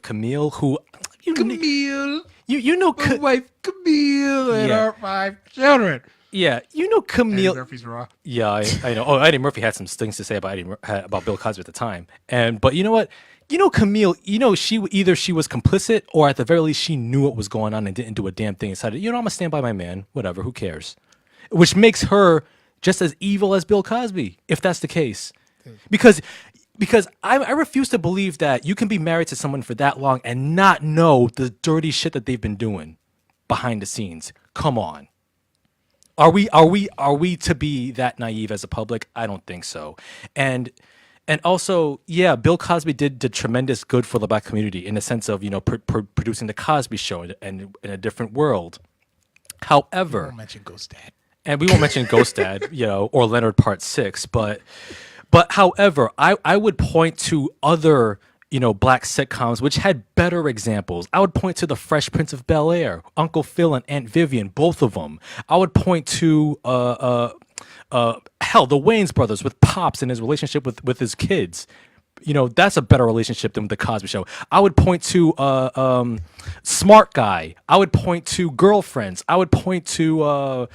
Camille, who you Camille, you know, my wife Camille, and yeah, our 5 children. yeah, you know Eddie Camille. Murphy's Raw. Yeah, I know. Oh, Eddie Murphy had some things to say about about Bill Cosby at the time, but you know what? You know Camille. You know she was complicit, or at the very least she knew what was going on and didn't do a damn thing. And decided, I'm gonna stand by my man. Whatever, who cares? Which makes her just as evil as Bill Cosby, if that's the case. Because I refuse to believe that you can be married to someone for that long and not know the dirty shit that they've been doing behind the scenes. Come on. Are we to be that naive as a public? I don't think so. And also, yeah, Bill Cosby did tremendous good for the black community in the sense of producing the Cosby Show and in a different world. However, Don't mention Ghost Dad. and we won't mention Ghost Dad, or Leonard Part 6, but however, I would point to other black sitcoms which had better examples. I would point to The Fresh Prince of Bel-Air, Uncle Phil and Aunt Vivian, both of them. I would point to hell, the Wayans brothers with Pops and his relationship with his kids. That's a better relationship than the Cosby Show. I would point to Smart Guy. I would point to Girlfriends. I would point to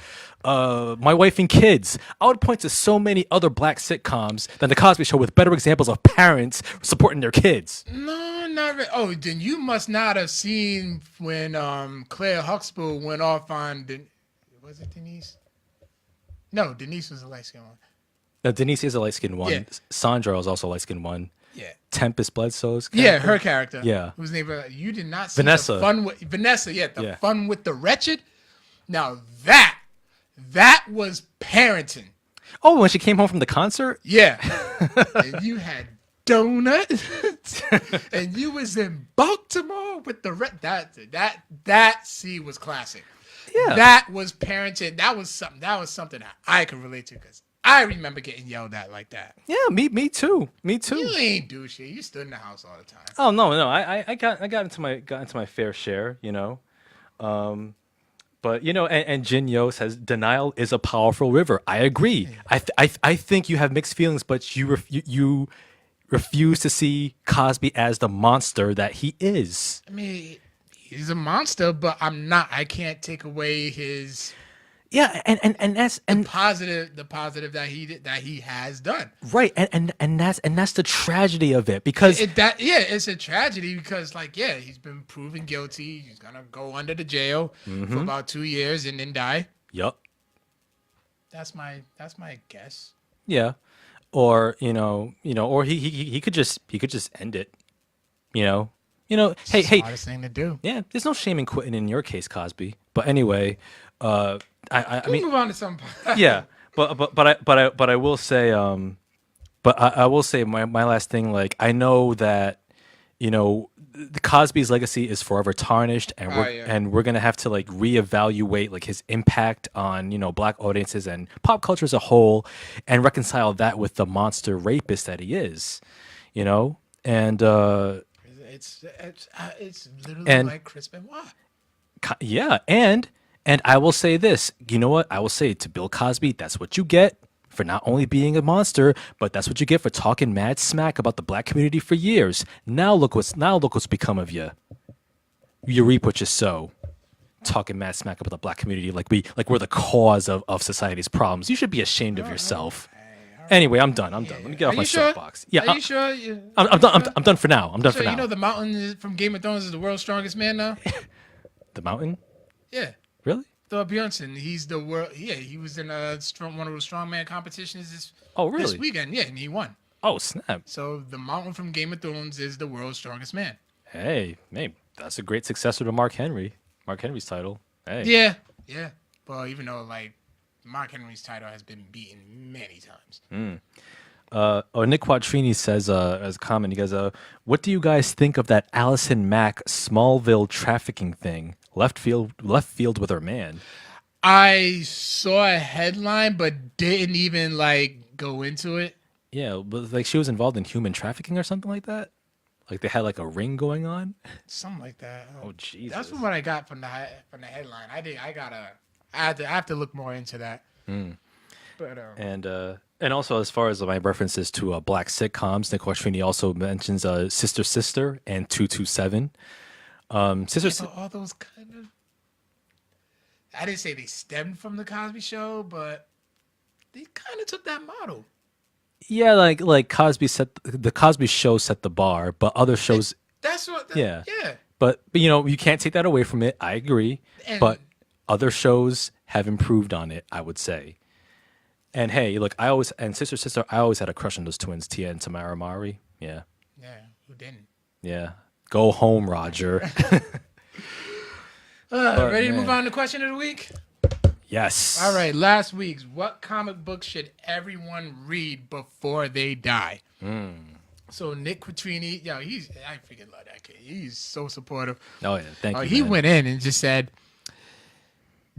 My Wife and Kids. I would point to so many other black sitcoms than the Cosby Show with better examples of parents supporting their kids. No, not really. Oh, then you must not have seen when Claire Huxtable went off on. Was it Denise? No, Denise was the light skinned one. Now, Denise is a light skinned one. Yeah. Sandra is also a light skinned one. Yeah. Tempest Bledsoe's Yeah, character. her character. Yeah. Whose name? You did not see Vanessa. The fun with Vanessa. Yeah, the Yeah. fun with the wretched. Now that was parenting. Oh, when she came home from the concert? Yeah. And you had donuts, and you was in Baltimore with the that scene was classic. Yeah. That was parenting. That was something that I could relate to because I remember getting yelled at like that. Yeah, me too. Me too. You ain't do shit. You stood in the house all the time. Oh no, I got into my fair share, but and Jin Yo says denial is a powerful river. I agree. I think you have mixed feelings, but you refuse to see Cosby as the monster that he is. I mean, he's a monster, but I can't take away his and positive that he has done. right, and that's the tragedy of it because It's a tragedy because he's been proven guilty. He's gonna go under the jail for about 2 years and then die. yup. That's my guess. Yeah, or or he could just end it. Hey, Smartest thing to do. yeah. There's no shame in quitting in your case, Cosby. But anyway, I We mean, move on to some. yeah. But I will say, I will say my last thing. Like I know that the Cosby's legacy is forever tarnished, and we're gonna have to reevaluate his impact on black audiences and pop culture as a whole, and reconcile that with the monster rapist that he is, and It's literally like Chris Benoit. yeah, and I will say this. You know what? I will say to Bill Cosby, that's what you get for not only being a monster, but that's what you get for talking mad smack about the black community for years. Now look what's become of you. You reap what you sow. Talking mad smack about the black community like we're the cause of society's problems. You should be ashamed of yourself. Anyway, I'm done. Let me get off my soapbox. Yeah, Are you sure? I'm done. I'm done for now. I'm done for now. You know the Mountain from Game of Thrones is the world's strongest man now. The Mountain? Yeah. Really? Thor Bjornsson, he's the world. Yeah, he was in one of the strongman competitions this really? weekend. Yeah, and he won. Oh, snap. So the Mountain from Game of Thrones is the world's strongest man. Hey, that's a great successor to Mark Henry. Mark Henry's title. Hey. Yeah. Well, even though Mark Henry's title has been beaten many times. Nick Quattrini says as a comment, he goes, "What do you guys think of that Allison Mack Smallville trafficking thing? Left field with her man." I saw a headline, but didn't even go into it. Yeah, but she was involved in human trafficking or something like that. They had a ring going on. Something like that. Oh Jesus! That's what I got from the headline. I have to look more into that. But But and also as far as my references to black sitcoms, Nick Quattrini also mentions Sister Sister and 227. all those kind of. I didn't say they stemmed from the Cosby Show, but they kind of took that model. Yeah, like Cosby the Cosby Show set the bar, but other shows. That's what. Yeah. Yeah. But you know, you can't take that away from it. I agree. And- But other shows have improved on it, I would say. And hey, look, I always had a crush on those twins, Tia and Tamara Mari. Yeah. Yeah. Who didn't? Yeah. Go home, Roger. Ready to move on to question of the week? Yes. All right. Last week's. What comic book should everyone read before they die? So Nick Quattrini, I freaking love that kid. He's so supportive. Oh yeah, thank you. He man. went in and just said,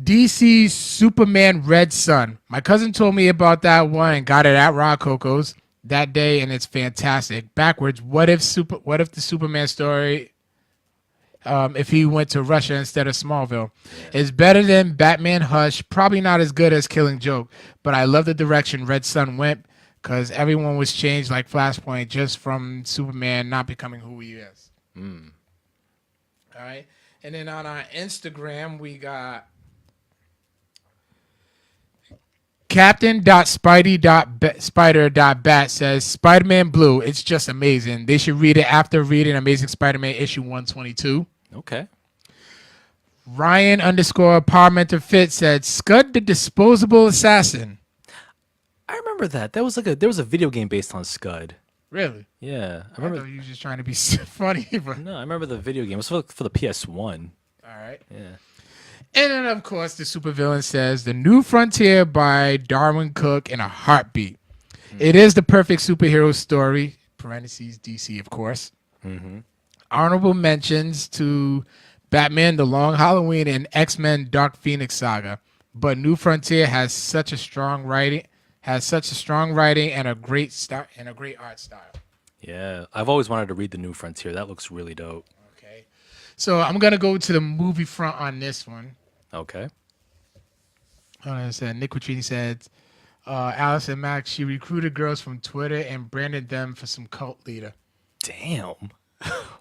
DC's Superman Red Sun. My cousin told me about that one and got it at Rocco's that day, and it's fantastic. Backwards, what if the Superman story, if he went to Russia instead of Smallville? It's better than Batman Hush. Probably not as good as Killing Joke, but I love the direction Red Sun went because everyone was changed like Flashpoint just from Superman not becoming who he is. All right. And then on our Instagram, we got Captain.Spidey.Spider.Bat says Spider-Man Blue. It's just amazing. They should read it after reading Amazing Spider-Man issue 122. Okay. Ryan_Power said Scud the Disposable Assassin. I remember that. There was a video game based on Scud. Really? Yeah, I thought you were just trying to be funny. But... No, I remember the video game. It was for the PS1. All right. Yeah. And then, of course, the supervillain says The New Frontier by Darwin Cook in a heartbeat. It is the perfect superhero story. Parentheses DC, of course. Honorable mentions to Batman: The Long Halloween and X-Men: Dark Phoenix Saga. But New Frontier has such a strong writing, and a great art style. Yeah, I've always wanted to read The New Frontier. That looks really dope. Okay, so I'm gonna go to the movie front on this one. Okay. Nick Quattrini said, Allison Mack, she recruited girls from Twitter and branded them for some cult leader. Damn.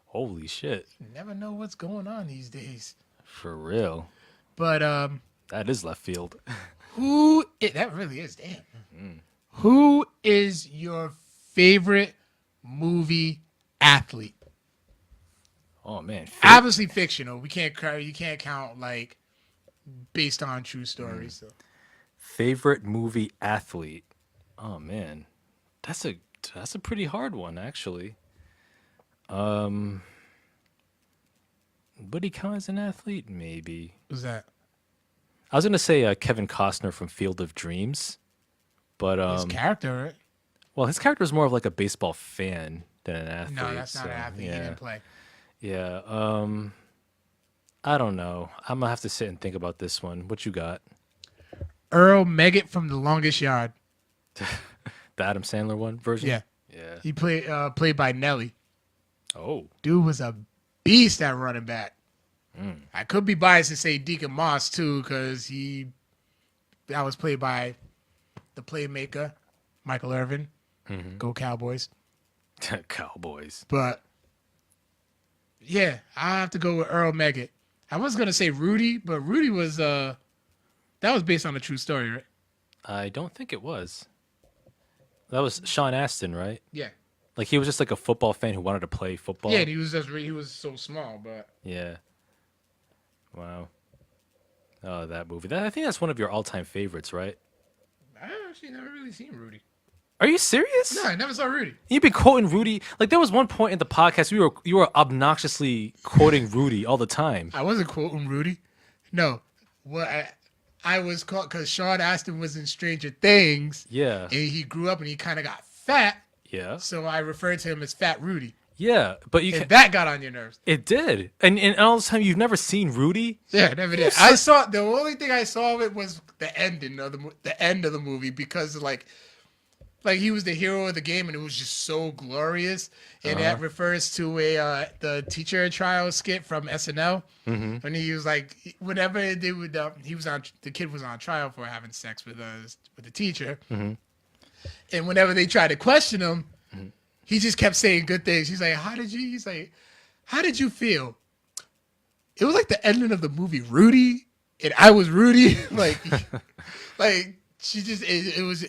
Holy shit. You never know what's going on these days. For real. But that is left field. that really is, damn. Who is your favorite movie athlete? Oh man. Obviously fictional. You can't count like based on true stories. So. Favorite movie athlete. Oh man. That's a pretty hard one actually. Would he count as an athlete? Maybe. Who's that? I was gonna say Kevin Costner from Field of Dreams, but His character, right? well, his character is more of like a baseball fan than an athlete. No, that's not so, an athlete. Yeah. He didn't play. Yeah. I don't know. I'm gonna have to sit and think about this one. What you got? Earl Meggett from The Longest Yard. The Adam Sandler one version? Yeah. Yeah. He played by Nelly. Oh. Dude was a beast at running back. I could be biased and say Deacon Moss too, because that was played by the playmaker, Michael Irvin. Go Cowboys. Cowboys. But yeah, I have to go with Earl Meggett. I was gonna say Rudy, but Rudy was that was based on a true story, right? I don't think it was. That was Sean Astin, right? Yeah. Like he was just like a football fan who wanted to play football. Yeah, and he was so small, but yeah. Wow. Oh, that movie. I think that's one of your all-time favorites, right? I actually never really seen Rudy. Are you serious? No, I never saw Rudy. You've been quoting Rudy. Like there was one point in the podcast you were obnoxiously quoting Rudy all the time. I wasn't quoting Rudy. No. Well, I was caught because Sean Astin was in Stranger Things. Yeah. And he grew up and he kind of got fat. Yeah. So I referred to him as Fat Rudy. Yeah, but and that got on your nerves. It did. And all this time you've never seen Rudy? Yeah, I never did. I saw the only thing I saw of it was the ending of the end of the movie because like like he was the hero of the game, and it was just so glorious. And that refers to the teacher trial skit from SNL when he was like, whenever they would, the kid was on trial for having sex with the teacher, and whenever they tried to question him, he just kept saying good things. He's like, how did you feel? It was like the ending of the movie Rudy, and I was Rudy. like she just it was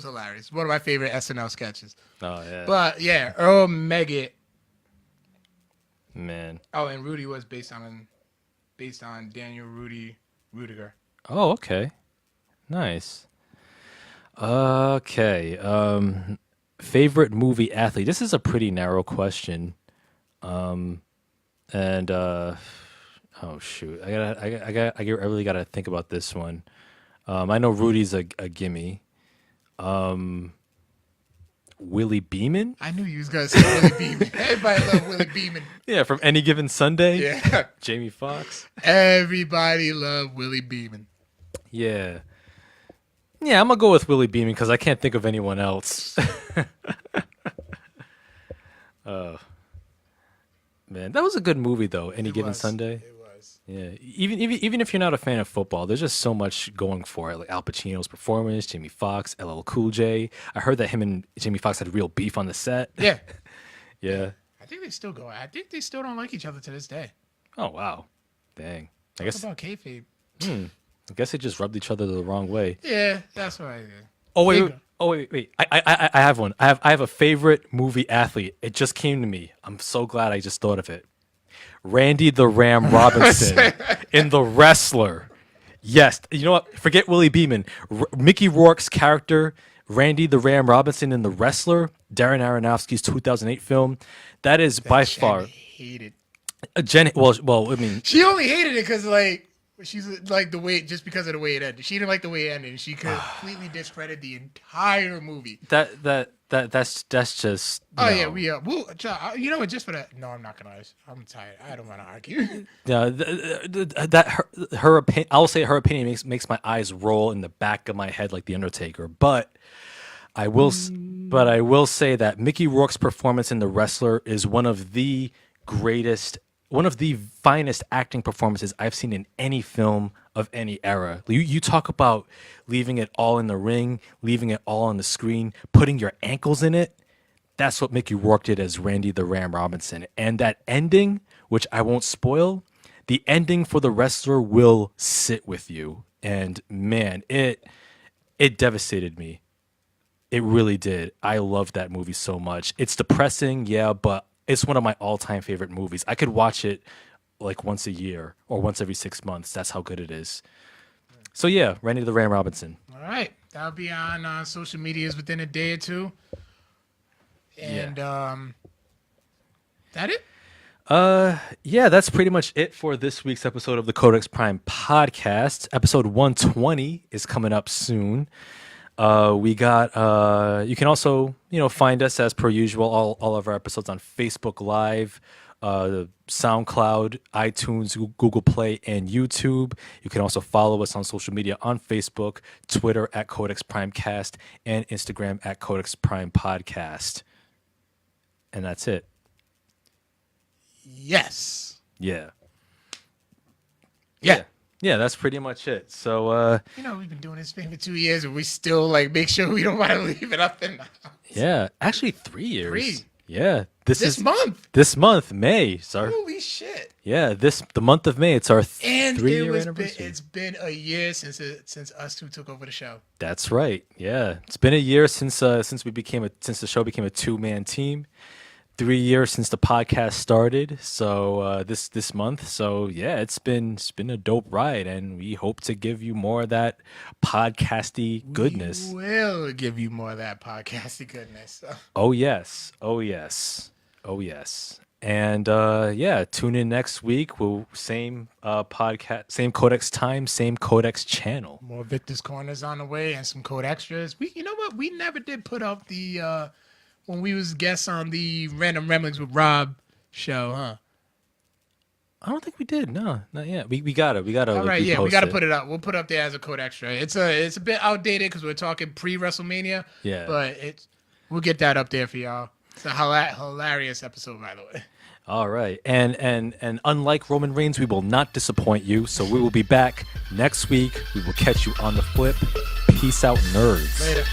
hilarious. One of my favorite SNL sketches. Oh yeah. But yeah, Earl Megget. Man. Oh, and Rudy was based on Daniel Rudiger. Oh, okay. Nice. Okay. Favorite movie athlete. This is a pretty narrow question. And oh shoot, I really gotta think about this one. I know Rudy's a gimme. Willie Beeman. I knew you was gonna say Willie Beeman. Everybody love Willie Beeman. Yeah, from Any Given Sunday. Yeah, Jamie Foxx. everybody love Willie Beeman. Yeah. Yeah, I'm gonna go with Willie Beeman because I can't think of anyone else. Man, that was a good movie though. Any Given Sunday. It was. Yeah, even if you're not a fan of football, there's just so much going for it. Like Al Pacino's performance, Jamie Foxx, LL Cool J. I heard that him and Jamie Foxx had real beef on the set. Yeah. Yeah. I think they still go. I think they still don't like each other to this day. Oh wow, dang. I Talk guess about kayfabe. I guess they just rubbed each other the wrong way. Yeah, that's what I did. Oh wait. I have one. I have a favorite movie athlete. It just came to me. I'm so glad I just thought of it. Randy the Ram Robinson in The Wrestler. Yes. You know what? Forget Willie Beeman. Mickey Rourke's character, Randy the Ram Robinson in The Wrestler, Darren Aronofsky's 2008 film. That is by far. Hated. Jen. Well. I mean, She only hated it because she's like the way, just because of the way it ended. She didn't like the way it ended. She completely discredited the entire movie. that's just. Oh no. yeah, we'll, you know what? Just for that, no, I'm not gonna. I'm tired. I don't want to argue. Yeah, her opinion. I'll say her opinion makes my eyes roll in the back of my head like the Undertaker. But I will say that Mickey Rourke's performance in The Wrestler is one of the finest acting performances I've seen in any film of any era. You talk about leaving it all in the ring, leaving it all on the screen, putting your ankles in it. That's what Mickey Rourke did as Randy the Ram Robinson. And that ending, which I won't spoil, the ending for The Wrestler will sit with you. And man, it devastated me. It really did. I loved that movie so much. It's depressing, yeah, but it's one of my all-time favorite movies. I could watch it like once a year or once every 6 months. That's how good it is. So yeah, Randy the Ram Robinson. All right, that'll be on social medias within a day or two. And that it? Yeah, that's pretty much it for this week's episode of the Codex Prime podcast. Episode 120 is coming up soon. We got you can also, find us as per usual, all of our episodes on Facebook Live, SoundCloud, iTunes, Google Play, and YouTube. You can also follow us on social media on Facebook, Twitter at Codex Primecast, and Instagram at Codex Prime Podcast. And that's it. Yes. Yeah. Yeah. Yeah, that's pretty much it. So, we've been doing this thing for 2 years, and we still make sure we don't want to leave it up in the house. Yeah, actually 3 years. Yeah, this month. This month, May. Sorry. Holy shit! Yeah, the month of May. It's our 3-year anniversary. It's been a year since us two took over the show. That's right. Yeah, it's been a year since the show became a 2-man team. 3 years since the podcast started. So this month. So yeah, it's been a dope ride, and we hope to give you more of that podcasty goodness. We will give you more of that podcasty goodness. Oh yes. And tune in next week. Same podcast, same Codex time, same Codex channel. More Victor's Corners on the way, and some code extras. You know what? We never did put up the when we was guests on the Random Ramblings with Rob show, huh? I don't think we did. No, not yet. We got it. We got to. All Like, right, yeah, we repost got to it. put it up. We'll put it up there as a code extra. It's a bit outdated because we're talking pre WrestleMania. Yeah. But we'll get that up there for y'all. It's a hilarious episode, by the way. All right, and unlike Roman Reigns, we will not disappoint you. So we will be back next week. We will catch you on the flip. Peace out, nerds. Later.